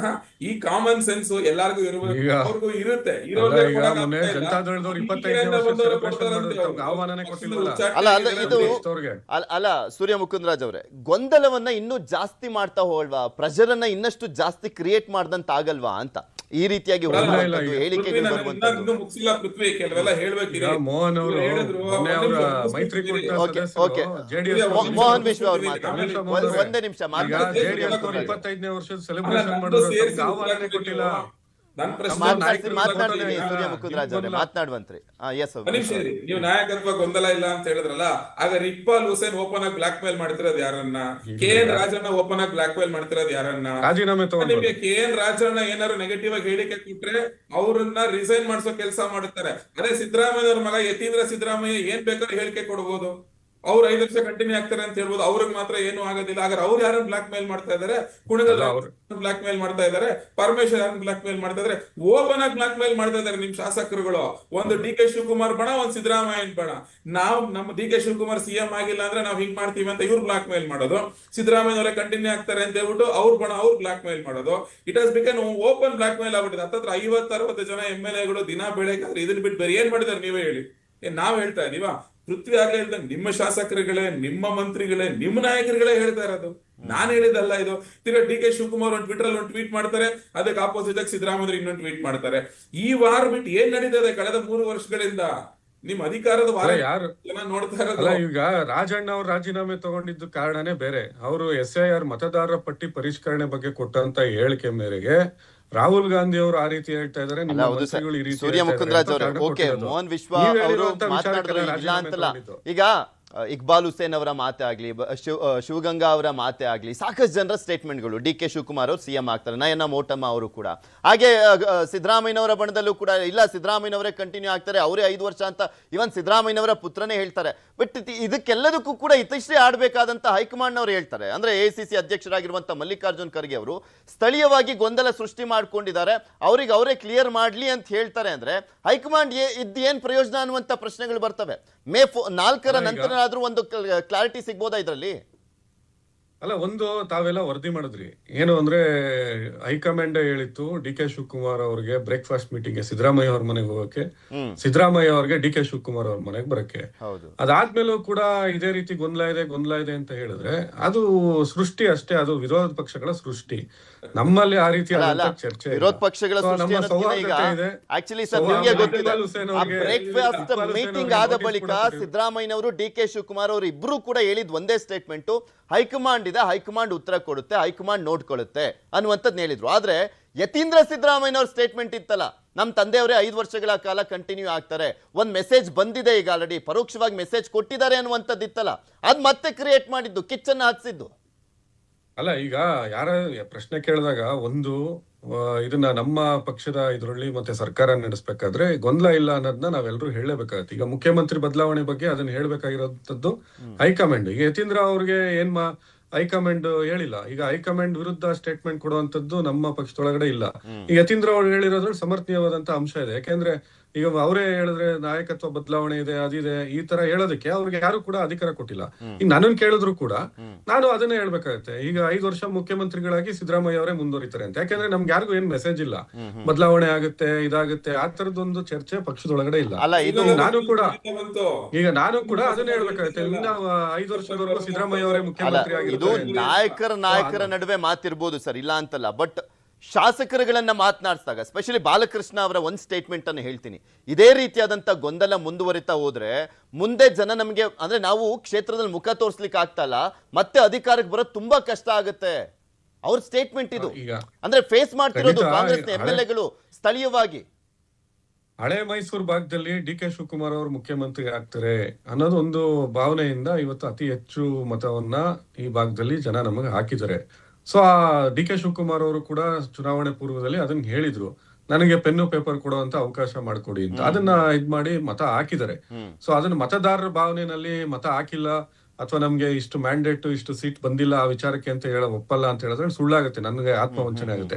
ಈ ಕಾಮನ್ ಸೆನ್ಸ್ ಎಲ್ಲಾರ್ಗು ಇರಬೇಕು, ಅವ್ರಿಗೂ ಇರುತ್ತೆ. ಅಲ್ಲ ಸೂರ್ಯ ಮುಕುಂದರಾಜ್ ಅವರೇ, ಗೊಂದಲವನ್ನ ಇನ್ನೂ ಜಾಸ್ತಿ ಮಾಡ್ತಾ ಹೋಗಲ್ವಾ? ಪ್ರೆಷರ್ ಅನ್ನ ಇನ್ನಷ್ಟು ಜಾಸ್ತಿ ಕ್ರಿಯೇಟ್ ಮಾಡ್ದಂತ ಆಗಲ್ವಾ ಅಂತ ಈ ರೀತಿಯಾಗಿ ಹೇಳಿಕೆಗಳು ಬರುವಂತದ್ದು. ಮುಗಿಸಿಲ್ಲ ಪೃಥ್ವಿ, ಕೆಲವೆಲ್ಲ ಹೇಳ್ಬೇಕಿದೆ. ಮೋಹನ್ ಅವರು ಮೋಹನ್ ವಿಶ್ವ ಅವರು ಮಾತಾಡ್ತಾರೆ, ಒಂದೇ ನಿಮಿಷ ಮಾತಾಡ್ತಾರೆ. 25ನೇ ವರ್ಷದ ಸೆಲೆಬ್ರೇಷನ್ ಮಾಡಿದ್ರು, ಕೊಟ್ಟಿಲ್ಲ. ಮಾತನಾಡ್ತೀನಿ ಸೂರ್ಯ ಮುಕುಂದರಾಜ್ ಅವರೇ, ಮಾತನಾಡುವಂತ್ರಿ. ನೀವು ನಾಯಕತ್ವ ಗೊಂದಲ ಇಲ್ಲ ಅಂತ ಹೇಳಿದ್ರಲ್ಲ, ಆಗ ಇಕ್ಬಾಲ್ ಹುಸೇನ್ ಓಪನ್ ಆಗಿ ಬ್ಲಾಕ್ ಮೇಲ್ ಮಾಡ್ತಿರೋದು ಯಾರನ್ನ? KN ರಾಜಣ್ಣ ಓಪನ್ ಆಗಿ ಬ್ಲಾಕ್ ಮೇಲ್ ಮಾಡ್ತಿರೋದು ಯಾರನ್ನ? ರಾಜೀನಾಮೆ ನಿಮಗೆ KN ರಾಜಣ್ಣ ಏನಾದ್ರು ನೆಗೆಟಿವ್ ಆಗಿ ಹೇಳಿಕೆ ಕೊಟ್ರೆ ಅವ್ರನ್ನ ರಿಸೈನ್ ಮಾಡಿಸೋ ಕೆಲಸ ಮಾಡುತ್ತಾರೆ. ಅದೇ ಸಿದ್ದರಾಮಯ್ಯ ಅವ್ರ ಮಗ ಯತೀಂದ್ರ ಸಿದ್ದರಾಮಯ್ಯ ಏನ್ ಬೇಕಾದ್ರೂ ಹೇಳಿಕೆ ಕೊಡ್ಬೋದು. ಅವ್ರು 5 ವರ್ಷ ಕಂಟಿನ್ಯೂ ಆಗ್ತಾರೆ ಅಂತ ಹೇಳ್ಬೋದು, ಅವ್ರಿಗೆ ಮಾತ್ರ ಏನು ಆಗೋದಿಲ್ಲ. ಹಾಗಾದ್ರೆ ಅವ್ರು ಯಾರನ್ನ ಬ್ಲಾಕ್ ಮೇಲ್ ಮಾಡ್ತಾ ಇದಾರೆ? ಕುಣಗಲ್ ಬ್ಲಾಕ್ ಮೇಲ್ ಮಾಡ್ತಾ ಇದಾರೆ, ಪರಮೇಶ್ವರ್ ಯಾರನ್ನ ಬ್ಲಾಕ್ ಮೇಲ್ ಮಾಡ್ತಾ ಇದಾರೆ? ಓಪನ್ ಆಗಿ ಬ್ಲಾಕ್ ಮೇಲ್ ಮಾಡ್ತಾ ಇದಾರೆ ನಿಮ್ ಶಾಸಕರುಗಳು. ಒಂದು ಡಿ ಕೆ ಶಿವಕುಮಾರ್ ಬಣ, ಒಂದು ಸಿದ್ದರಾಮಯ್ಯನ್ ಬಣ. ನಮ್ಮ ಡಿ ಕೆ ಶಿವಕುಮಾರ್ ಸಿಎಂ ಆಗಿಲ್ಲ ಅಂದ್ರೆ ನಾವು ಹಿಂಗ್ ಮಾಡ್ತೀವಿ ಅಂತ ಇವ್ರು ಬ್ಲಾಕ್ ಮೇಲ್ ಮಾಡೋದು, ಸಿದ್ದರಾಮಯ್ಯ ಅವರೇ ಕಂಟಿನ್ಯೂ ಆಗ್ತಾರೆ ಅಂತ ಹೇಳ್ಬಿಟ್ಟು ಅವ್ರ ಬಣ ಅವ್ರು ಬ್ಲಾಕ್ ಮೇಲ್ ಮಾಡೋದು. It has become open black mail ಆಗ್ಬಿಟ್ಟಿದೆ. ಹತ್ತತ್ರ 50-60 ಜನ MLA ದಿನ ಬೆಳಗ್ಗೆ ಇದನ್ನ ಬಿಟ್ಟು ಬೇರೆ ಏನ್ ಮಾಡಿದಾರೆ ನೀವೇ ಹೇಳಿ? ನಾವ್ ಹೇಳ್ತಾ ಇದೀವಾ? ಪೃಥ್ವಿ ಆಗ್ಲೇ ಹೇಳ್ದಂಗೆ ನಿಮ್ಮ ಶಾಸಕರುಗಳೇ, ನಿಮ್ಮ ಮಂತ್ರಿಗಳೇ, ನಿಮ್ಮ ನಾಯಕರುಗಳೇ ಹೇಳ್ತಾ ಇರೋದು, ನಾನ್ ಹೇಳಿದಲ್ಲ ಇದು. ತಿರ್ಗಾ ಡಿ ಕೆ ಶಿವಕುಮಾರ್ ಒಂದು ಟ್ವಿಟರ್ ಅಲ್ಲಿ ಒಂದು ಟ್ವೀಟ್ ಮಾಡ್ತಾರೆ, ಅದಕ್ಕೆ ಆಪೋಸಿಟ್ ಆಗಿ ಸಿದ್ದರಾಮಯ್ಯ ಇನ್ನೊಂದು ಟ್ವೀಟ್ ಮಾಡ್ತಾರೆ. ಈ ವಾರ ಬಿಟ್ಟು ಏನ್ ನಡೀತದೆ ಕಳೆದ 3 ವರ್ಷಗಳಿಂದ? ನಿಮ್ ಅಧಿಕಾರದ ವಾರ ಯಾರು ಜನ ನೋಡ್ತಾ ಇರೋದು. ಈಗ ರಾಜಣ್ಣ ಅವ್ರು ರಾಜೀನಾಮೆ ತಗೊಂಡಿದ್ದು ಕಾರಣನೇ ಬೇರೆ. ಅವರು SIR ಮತದಾರರ ಪಟ್ಟಿ ಪರಿಷ್ಕರಣೆ ಬಗ್ಗೆ ಕೊಟ್ಟಂತ ಹೇಳಿಕೆ ಮೇರೆಗೆ ರಾಹುಲ್ ಗಾಂಧಿ ಅವರು ಆ ರೀತಿ ಹೇಳ್ತಾ ಇದ್ದಾರೆ, ನಿಮ್ಮ ಮಂತ್ರಿಗಳು ಈ ರೀತಿ ಸೂರ್ಯ ಮುಕುಂದರಾಜ್ ಅವರು ಓಕೆ, ಮೋಹನ್ ವಿಶ್ವ ಅವರು ಮಾತನಾಡಿದ್ರು ಇಲ್ಲ ಅಂತಲ್ಲ. ಈಗ ಇಕ್ಬಾಲ್ ಹುಸೇನ್ ಅವರ ಮಾತೆ ಆಗ್ಲಿ, ಶಿವಗಂಗಾ ಅವರ ಮಾತೆ ಆಗ್ಲಿ, ಸಾಕಷ್ಟು ಜನರ ಸ್ಟೇಟ್ಮೆಂಟ್ಗಳು. ಡಿ ಕೆ ಶಿವಕುಮಾರ್ ಅವರು ಸಿಎಂ ಆಗ್ತಾರೆ, ನಯನ ಮೋಟಮ್ಮ ಅವರು ಕೂಡ ಹಾಗೆ. ಸಿದ್ದರಾಮಯ್ಯನವರ ಬಣದಲ್ಲೂ ಕೂಡ ಇಲ್ಲ, ಸಿದ್ದರಾಮಯ್ಯನವರೇ ಕಂಟಿನ್ಯೂ ಆಗ್ತಾರೆ, ಅವರೇ 5 ವರ್ಷ ಅಂತ ಇವನ್ ಸಿದ್ದರಾಮಯ್ಯನವರ ಪುತ್ರನೇ ಹೇಳ್ತಾರೆ. ಬಟ್ ಇದಕ್ಕೆಲ್ಲದಕ್ಕೂ ಕೂಡ ಇತಿಶ್ರೀ ಆಡಬೇಕಾದಂತ ಹೈಕಮಾಂಡ್ ಅವರು ಹೇಳ್ತಾರೆ. ಅಂದ್ರೆ ACC ಅಧ್ಯಕ್ಷರಾಗಿರುವಂತ ಮಲ್ಲಿಕಾರ್ಜುನ್ ಖರ್ಗೆ ಅವರು ಸ್ಥಳೀಯವಾಗಿ ಗೊಂದಲ ಸೃಷ್ಟಿ ಮಾಡ್ಕೊಂಡಿದ್ದಾರೆ, ಅವ್ರಿಗೆ ಅವರೇ ಕ್ಲಿಯರ್ ಮಾಡ್ಲಿ ಅಂತ ಹೇಳ್ತಾರೆ. ಅಂದ್ರೆ ಹೈಕಮಾಂಡ್ ಏನ್ ಪ್ರಯೋಜನ ಅನ್ನುವಂತ ಪ್ರಶ್ನೆಗಳು ಬರ್ತವೆ. ಮೇ 4ರ ನಂತರ ಆದ್ರೂ ಒಂದು ಕ್ಲಾರಿಟಿ ಸಿಗ್ಬೋದಾ ಇದ್ರಲ್ಲಿ? ಅಲ್ಲ, ಒಂದು ತಾವೆಲ್ಲ ವರದಿ ಮಾಡಿದ್ರಿ ಏನು ಅಂದ್ರೆ, ಹೈಕಮಾಂಡ್ ಹೇಳಿತ್ತು ಡಿ ಕೆ ಶಿವಕುಮಾರ್ ಅವ್ರಿಗೆ ಬ್ರೇಕ್ಫಾಸ್ಟ್ ಮೀಟಿಂಗ್ ಸಿದ್ದರಾಮಯ್ಯ ಅವ್ರ ಮನೆಗೆ ಹೋಗಕ್ಕೆ, ಸಿದ್ದರಾಮಯ್ಯ ಅವ್ರಿಗೆ ಡಿ ಕೆ ಶಿವಕುಮಾರ್ ಅವ್ರ ಮನೆಗೆ ಬರಕ್ಕೆ. ಅದಾದ್ಮೇಲೂ ಕೂಡ ಇದೇ ರೀತಿ ಗೊಂದಲ ಇದೆ ಅಂತ ಹೇಳಿದ್ರೆ ಅದು ಸೃಷ್ಟಿ ಅಷ್ಟೇ, ಅದು ವಿರೋಧ ಪಕ್ಷಗಳ ಸೃಷ್ಟಿ. ನಮ್ಮಲ್ಲಿ ಆ ರೀತಿ ಚರ್ಚೆ ವಿರೋಧ ಪಕ್ಷಗಳ ಬ್ರೇಕ್ಫಾಸ್ಟ್ ಮೀಟಿಂಗ್ ಆದ ಬಳಿಕ ಸಿದ್ದರಾಮಯ್ಯನವರು ಡಿ ಕೆ ಶಿವಕುಮಾರ್ ಅವರು ಇಬ್ರು ಕೂಡ ಹೇಳಿದ್ ಒಂದೇ ಸ್ಟೇಟ್ಮೆಂಟ್, ಹೈಕಮಾಂಡ್ ಇದೆ, ಹೈಕಮಾಂಡ್ ಉತ್ತರ ಕೊಡುತ್ತೆ, ಹೈಕಮಾಂಡ್ ನೋಡ್ಕೊಳ್ಳುತ್ತೆ ಅನ್ನುವಂಥದ್ದು ಹೇಳಿದ್ರು. ಆದ್ರೆ ಯತೀಂದ್ರ ಸಿದ್ದರಾಮಯ್ಯನವ್ರ ಸ್ಟೇಟ್ಮೆಂಟ್ ಇತ್ತಲ್ಲ, ನಮ್ಮ ತಂದೆಯವರೇ 5 ವರ್ಷಗಳ ಕಾಲ ಕಂಟಿನ್ಯೂ ಆಗ್ತಾರೆ, ಒಂದ್ ಮೆಸೇಜ್ ಬಂದಿದೆ, ಈಗ ಆಲ್ರೆಡಿ ಪರೋಕ್ಷವಾಗಿ ಮೆಸೇಜ್ ಕೊಟ್ಟಿದ್ದಾರೆ ಅನ್ನುವಂಥದ್ದು ಇತ್ತಲ್ಲ, ಅದ್ ಮತ್ತೆ ಕ್ರಿಯೇಟ್ ಮಾಡಿದ್ದು, ಕಿಚ್ಚನ್ನ ಹಚ್ಚಿದ್ದು. ಅಲ್ಲ, ಈಗ ಯಾರ ಪ್ರಶ್ನೆ ಕೇಳಿದಾಗ ಒಂದು ಇದನ್ನ ನಮ್ಮ ಪಕ್ಷದ ಇದರಲ್ಲಿ ಮತ್ತೆ ಸರ್ಕಾರ ನಡೆಸಬೇಕಾದ್ರೆ ಗೊಂದಲ ಇಲ್ಲ ಅನ್ನೋದನ್ನ ನಾವೆಲ್ಲರೂ ಹೇಳಲೇಬೇಕಾಗತ್ತೆ. ಈಗ ಮುಖ್ಯಮಂತ್ರಿ ಬದಲಾವಣೆ ಬಗ್ಗೆ ಅದನ್ನ ಹೇಳ್ಬೇಕಾಗಿರೋಂಥದ್ದು ಹೈಕಮಾಂಡ್. ಈಗ ಯತೀಂದ್ರ ಅವ್ರಿಗೆ ಹೈಕಮಾಂಡ್ ಹೇಳಿಲ್ಲ. ಈಗ ಹೈಕಮಾಂಡ್ ವಿರುದ್ಧ ಸ್ಟೇಟ್ಮೆಂಟ್ ಕೊಡುವಂತದ್ದು ನಮ್ಮ ಪಕ್ಷದೊಳಗಡೆ ಇಲ್ಲ. ಈಗ ಯತೀಂದ್ರ ಅವ್ರು ಹೇಳಿರೋದ್ರಲ್ಲಿ ಸಮರ್ಥನೀಯವಾದಂತ ಅಂಶ ಇದೆ. ಯಾಕೆಂದ್ರೆ ಈಗ ಅವರೇ ಹೇಳಿದ್ರೆ ನಾಯಕತ್ವ ಬದಲಾವಣೆ ಇದೆ, ಅದಿದೆ, ಈ ತರ ಹೇಳೋದಕ್ಕೆ ಅವ್ರಿಗೆ ಯಾರು ಕೂಡ ಅಧಿಕಾರ ಕೊಟ್ಟಿಲ್ಲ. ಈಗ ನನ್ನನ್ನು ಕೇಳಿದ್ರು ಕೂಡ ನಾನು ಅದನ್ನೇ ಹೇಳ್ಬೇಕಾಗತ್ತೆ. ಈಗ 5 ವರ್ಷ ಮುಖ್ಯಮಂತ್ರಿಗಳಾಗಿ ಸಿದ್ದರಾಮಯ್ಯ ಅವರೇ ಮುಂದುವರಿತಾರೆ ಅಂತ. ಯಾಕೆಂದ್ರೆ ನಮ್ಗೆ ಯಾರಿಗೂ ಏನ್ ಮೆಸೇಜ್ ಇಲ್ಲ, ಬದಲಾವಣೆ ಆಗುತ್ತೆ, ಇದಾಗುತ್ತೆ, ಆ ತರದೊಂದು ಚರ್ಚೆ ಪಕ್ಷದೊಳಗಡೆ ಇಲ್ಲ. ನಾನು ಕೂಡ ಅದನ್ನೇ ಹೇಳ್ಬೇಕಾಗತ್ತೆ. ಇನ್ನ 5 ವರ್ಷದವರೆಗೂ ಸಿದ್ದರಾಮಯ್ಯ ಅವರೇ ಮುಖ್ಯಮಂತ್ರಿ ಆಗಿರ್ತಾರೆ. ನಾಯಕರ ನಡುವೆ ಮಾತಿರ್ಬೋದು ಸರ್, ಇಲ್ಲ ಅಂತಲ್ಲ. ಬಟ್ ಶಾಸಕರುಗಳನ್ನ ಮಾತನಾಡಿಸಿದಾಗ, ಸ್ಪೆಷಲಿ ಬಾಲಕೃಷ್ಣ ಅವರ ಒಂದು ಸ್ಟೇಟ್ಮೆಂಟ್ ಅನ್ನು ಹೇಳ್ತೀನಿ, ಇದೇ ರೀತಿಯಾದಂತ ಗೊಂದಲ ಮುಂದುವರಿತಾ ಹೋದ್ರೆ ಮುಂದೆ ಜನ ನಮಗೆ, ಅಂದ್ರೆ ನಾವು ಕ್ಷೇತ್ರದಲ್ಲಿ ಮುಖ ತೋರಿಸ್ಲಿಕ್ಕೆ ಆಗ್ತಾ ಇಲ್ಲ, ಮತ್ತೆ ಅಧಿಕಾರಕ್ಕೆ ಬರೋದು ತುಂಬಾ ಕಷ್ಟ ಆಗುತ್ತೆ. ಅವ್ರ ಸ್ಟೇಟ್ಮೆಂಟ್ ಇದು. ಅಂದ್ರೆ ಫೇಸ್ ಮಾಡ್ತಿರೋದು ಕಾಂಗ್ರೆಸ್ MLA-ಗಳು ಸ್ಥಳೀಯವಾಗಿ. ಹಳೆ ಮೈಸೂರು ಭಾಗದಲ್ಲಿ ಡಿ ಕೆ ಶಿವಕುಮಾರ್ ಅವರು ಮುಖ್ಯಮಂತ್ರಿ ಆಗ್ತಾರೆ ಅನ್ನೋದು ಒಂದು ಭಾವನೆಯಿಂದ ಇವತ್ತು ಅತಿ ಹೆಚ್ಚು ಮತವನ್ನ ಈ ಭಾಗದಲ್ಲಿ ಜನ ನಮಗೆ ಹಾಕಿದ್ದಾರೆ. ಸೊ ಆ ಡಿ ಕೆ ಶಿವಕುಮಾರ್ ಅವರು ಕೂಡ ಚುನಾವಣೆ ಪೂರ್ವದಲ್ಲಿ ಅದನ್ನ ಹೇಳಿದ್ರು, ನನಗೆ ಪೆನ್ನು ಪೇಪರ್ ಕೊಡುವಂತ ಅವಕಾಶ ಮಾಡಿಕೊಡಿ ಅಂತ. ಅದನ್ನ ಮಾಡಿ ಮತ ಹಾಕಿದ್ದಾರೆ. ಸೊ ಅದನ್ನ ಮತದಾರರ ಭಾವನೆಯಲ್ಲಿ ಮತ ಹಾಕಿಲ್ಲ ಅಥವಾ ನಮ್ಗೆ ಇಷ್ಟು ಮ್ಯಾಂಡೇಟ್, ಇಷ್ಟು ಸೀಟ್ ಬಂದಿಲ್ಲ ಆ ವಿಚಾರಕ್ಕೆ ಅಂತ ಒಪ್ಪಲ್ಲ ಅಂತ ಹೇಳಿದ್ರೆ ಸುಳ್ಳಾಗುತ್ತೆ, ನನಗೆ ಆತ್ಮವಂಚನೆ ಆಗುತ್ತೆ.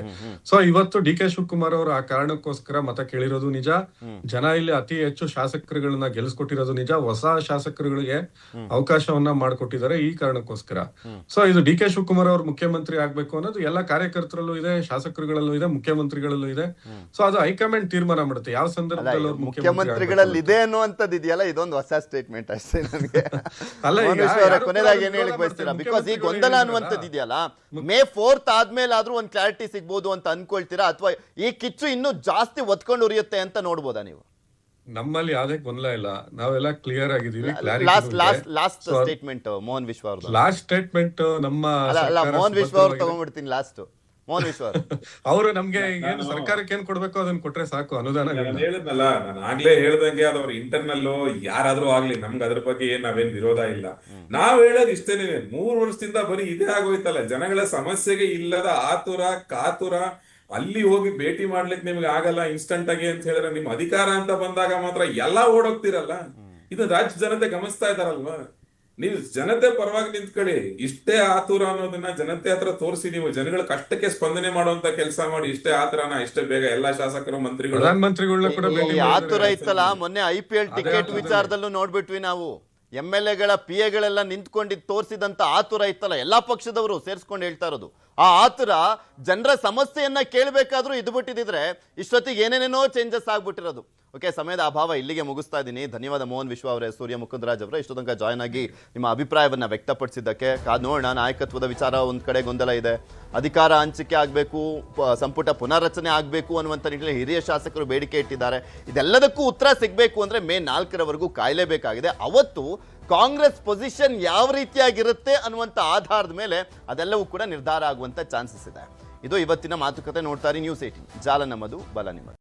ಸೊ ಇವತ್ತು ಡಿ ಕೆ ಶಿವಕುಮಾರ್ ಅವರು ಆ ಕಾರಣಕ್ಕೋಸ್ಕರ ಮತ ಕೇಳಿರೋದು ನಿಜ. ಜನ ಇಲ್ಲಿ ಅತಿ ಹೆಚ್ಚು ಶಾಸಕರುಗಳನ್ನ ಗೆಲ್ಸ್ಕೊಟ್ಟಿರೋದು ನಿಜ. ಹೊಸ ಶಾಸಕರುಗಳಿಗೆ ಅವಕಾಶವನ್ನ ಮಾಡ್ಕೊಟ್ಟಿದ್ದಾರೆ ಈ ಕಾರಣಕ್ಕೋಸ್ಕರ. ಸೊ ಇದು ಡಿ ಕೆ ಶಿವಕುಮಾರ್ ಅವರು ಮುಖ್ಯಮಂತ್ರಿ ಆಗ್ಬೇಕು ಅನ್ನೋದು ಎಲ್ಲ ಕಾರ್ಯಕರ್ತರಲ್ಲೂ ಇದೆ, ಶಾಸಕರುಗಳಲ್ಲೂ ಇದೆ, ಮುಖ್ಯಮಂತ್ರಿಗಳಲ್ಲೂ ಇದೆ. ಸೊ ಅದು ಹೈಕಮಾಂಡ್ ತೀರ್ಮಾನ ಮಾಡುತ್ತೆ ಯಾವ ಸಂದರ್ಭದಲ್ಲಿ ಮುಖ್ಯಮಂತ್ರಿಗಳಲ್ಲಿ ಇದೆ ಅನ್ನುವಂಥದ್ದು ಇದೆಯಲ್ಲ, ಇದೊಂದು ಹೊಸ ಸ್ಟೇಟ್ಮೆಂಟ್ ಅಷ್ಟೇ ನನಗೆ. ಅಲ್ಲ, ಕೊನೆದಾಗಿ ಏನ್ ಹೇಳಕ್ ಬಯಸ್ತೀರಾ? ಬಿಕಾಸ್ ಈ ಗೊಂದಲ ಅನ್ನುವಂಥದ್ದು ಇದೆಯಲ್ಲ, ಮೇ 4th ಆದ್ಮೇಲೆ ಆದ್ರೂ ಒಂದ್ ಕ್ಲಾರಿಟಿ ಸಿಗ್ಬೋದು ಅಂತ ಅನ್ಕೊಳ್ತೀರಾ, ಅಥವಾ ಈ ಕಿಚ್ಚು ಇನ್ನೂ ಜಾಸ್ತಿ ಒತ್ಕೊಂಡು ಉರಿಯುತ್ತೆ ಅಂತ ನೋಡ್ಬೋದಾ ನೀವು? ನಮ್ಮಲ್ಲಿ ಯಾವ್ದೇ ಗೊಂದಲ ಇಲ್ಲ, ನಾವೆಲ್ಲ ಕ್ಲಿಯರ್ ಆಗಿದೀವಿ. ಲಾಸ್ಟ್ ಸ್ಟೇಟ್ಮೆಂಟ್ ಮೋಹನ್ ವಿಶ್ವ ಅವ್ರದ್ದು. ಲಾಸ್ಟ್ ಸ್ಟೇಟ್ಮೆಂಟ್ ನಮ್ಮ ಮೋಹನ್ ವಿಶ್ವ ಅವ್ರು ತಗೊಂಡ್ಬಿಡ್ತೀನಿ. ಲಾಸ್ಟ್ ಮೋಹನ್ ವಿಶ್ವ ಅವರು ನಮ್ಗೆ ಏನು ಸರ್ಕಾರಕ್ಕೆ ಏನ್ ಕೊಡ್ಬೇಕು ಅದನ್ನ ಕೊಟ್ರೆ ಸಾಕು, ಅನುದಾನ. ಹೇಳಿದ್ನಲ್ಲ, ನಾನು ಆಗ್ಲೇ ಹೇಳ್ದಂಗೆ ಅದವ್ರ ಇಂಟರ್ನಲ್ ಯಾರಾದ್ರೂ ಆಗ್ಲಿ, ನಮ್ಗೆ ಅದ್ರ ಬಗ್ಗೆ ನಾವೇನ್ ವಿರೋಧ ಇಲ್ಲ. ನಾವ್ ಹೇಳೋದು ಇಷ್ಟೇನೆ, 3 ವರ್ಷದಿಂದ ಬರೀ ಇದೇ ಆಗೋಯ್ತಲ್ಲ, ಜನಗಳ ಸಮಸ್ಯೆಗೆ ಇಲ್ಲದ ಆತುರ ಕಾತುರ. ಅಲ್ಲಿ ಹೋಗಿ ಭೇಟಿ ಮಾಡ್ಲಿಕ್ಕೆ ನಿಮ್ಗೆ ಆಗಲ್ಲ ಇನ್ಸ್ಟಂಟ್ ಆಗಿ ಅಂತ ಹೇಳಿದ್ರೆ, ನಿಮ್ ಅಧಿಕಾರ ಅಂತ ಬಂದಾಗ ಮಾತ್ರ ಎಲ್ಲಾ ಓಡೋಗ್ತಿರಲ್ಲ. ಇದು ರಾಜ್ಯ ಜನತೆ ಗಮನಿಸ್ತಾ ಇದಾರಲ್ವಾ? ನೀವು ಜನತೆ ಪರವಾಗಿ ನಿಂತ್ಕೊಳ್ಳಿ. ಇಷ್ಟೇ ಆತುರ ಅನ್ನೋದನ್ನ ಜನತೆ ಹತ್ರ ತೋರಿಸಿ, ನೀವು ಜನಗಳ ಕಷ್ಟಕ್ಕೆ ಸ್ಪಂದನೆ ಮಾಡುವಂತ ಕೆಲಸ ಮಾಡಿ. ಇಷ್ಟೇ ಆತುರನ ಇಷ್ಟೇ ಬೇಗ ಎಲ್ಲಾ ಶಾಸಕರು ಮಂತ್ರಿಗಳು ಪ್ರಧಾನಮಂತ್ರಿಗಳನ್ನ ಕೂಡ ಭೇಟಿ ಈ ಆತುರ ಮಾಡಿದ್ದಾರೆ. ಇತ್ತಲ್ಲ, ಮೊನ್ನೆ IPL ಟಿಕೆಟ್ ಆತುರದಲ್ಲಿ. ವಿಚಾರದಲ್ಲೂ ನೋಡ್ಬಿಟ್ವಿ ನಾವು. MLA ಗಳ PA ನಿಂತ್ಕೊಂಡಿದ್ದು ತೋರಿಸಿದಂತ ಆತುರ ಇತ್ತಲ್ಲ, ಎಲ್ಲಾ ಪಕ್ಷದವರು ಸೇರಿಸ್ಕೊಂಡು ಹೇಳ್ತಾ ಇರೋದು. ಆ ಆತುರ ಜನರ ಸಮಸ್ಯೆಯನ್ನ ಕೇಳಬೇಕಾದ್ರೂ ಇದು ಬಿಟ್ಟಿದ್ರೆ ಇಷ್ಟೊತ್ತಿಗೆ ಏನೇನೇನೋ ಚೇಂಜಸ್ ಆಗ್ಬಿಟ್ಟಿರೋದು. ಓಕೆ, ಸಮಯದ ಅಭಾವ, ಇಲ್ಲಿಗೆ ಮುಗಿಸ್ತಾ ಇದ್ದೀನಿ. ಧನ್ಯವಾದ ಮೋಹನ್ ವಿಶ್ವ ಅವರೇ, ಸೂರ್ಯ ಮುಕುಂದರಾಜ್ ಅವರೇ, ಇಷ್ಟು ತನಕ ಜಾಯ್ನ್ ಆಗಿ ನಿಮ್ಮ ಅಭಿಪ್ರಾಯವನ್ನ ವ್ಯಕ್ತಪಡಿಸಿದ್ದಕ್ಕೆ. ಕಾದ್ ನೋಡೋಣ. ನಾಯಕತ್ವದ ವಿಚಾರ ಒಂದ್ ಕಡೆ ಗೊಂದಲ ಇದೆ, ಅಧಿಕಾರ ಹಂಚಿಕೆ ಆಗಬೇಕು, ಸಂಪುಟ ಪುನರ್ರಚನೆ ಆಗಬೇಕು ಅನ್ನುವಂಥ ನಿಟ್ಟಿನಲ್ಲಿ ಹಿರಿಯ ಶಾಸಕರು ಬೇಡಿಕೆ ಇಟ್ಟಿದ್ದಾರೆ. ಇದೆಲ್ಲದಕ್ಕೂ ಉತ್ತರ ಸಿಗಬೇಕು ಅಂದ್ರೆ ಮೇ 4ರವರೆಗೂ ಕಾಯಲೇಬೇಕಾಗಿದೆ. ಅವತ್ತು ಕಾಂಗ್ರೆಸ್ ಪೊಸಿಷನ್ ಯಾವ ರೀತಿಯಾಗಿರುತ್ತೆ ಅನ್ನುವಂಥ ಆಧಾರದ ಮೇಲೆ ಅದೆಲ್ಲವೂ ಕೂಡ ನಿರ್ಧಾರ ಆಗುವಂಥ ಚಾನ್ಸಸ್ ಇದೆ. ಇದು ಇವತ್ತಿನ ಮಾತುಕತೆ. ನೋಡ್ತಾರೆ ನ್ಯೂಸ್ 18, ಜಾಲ ನಮ್ಮದು, ಬಲ ನಿಮ್ಮದು.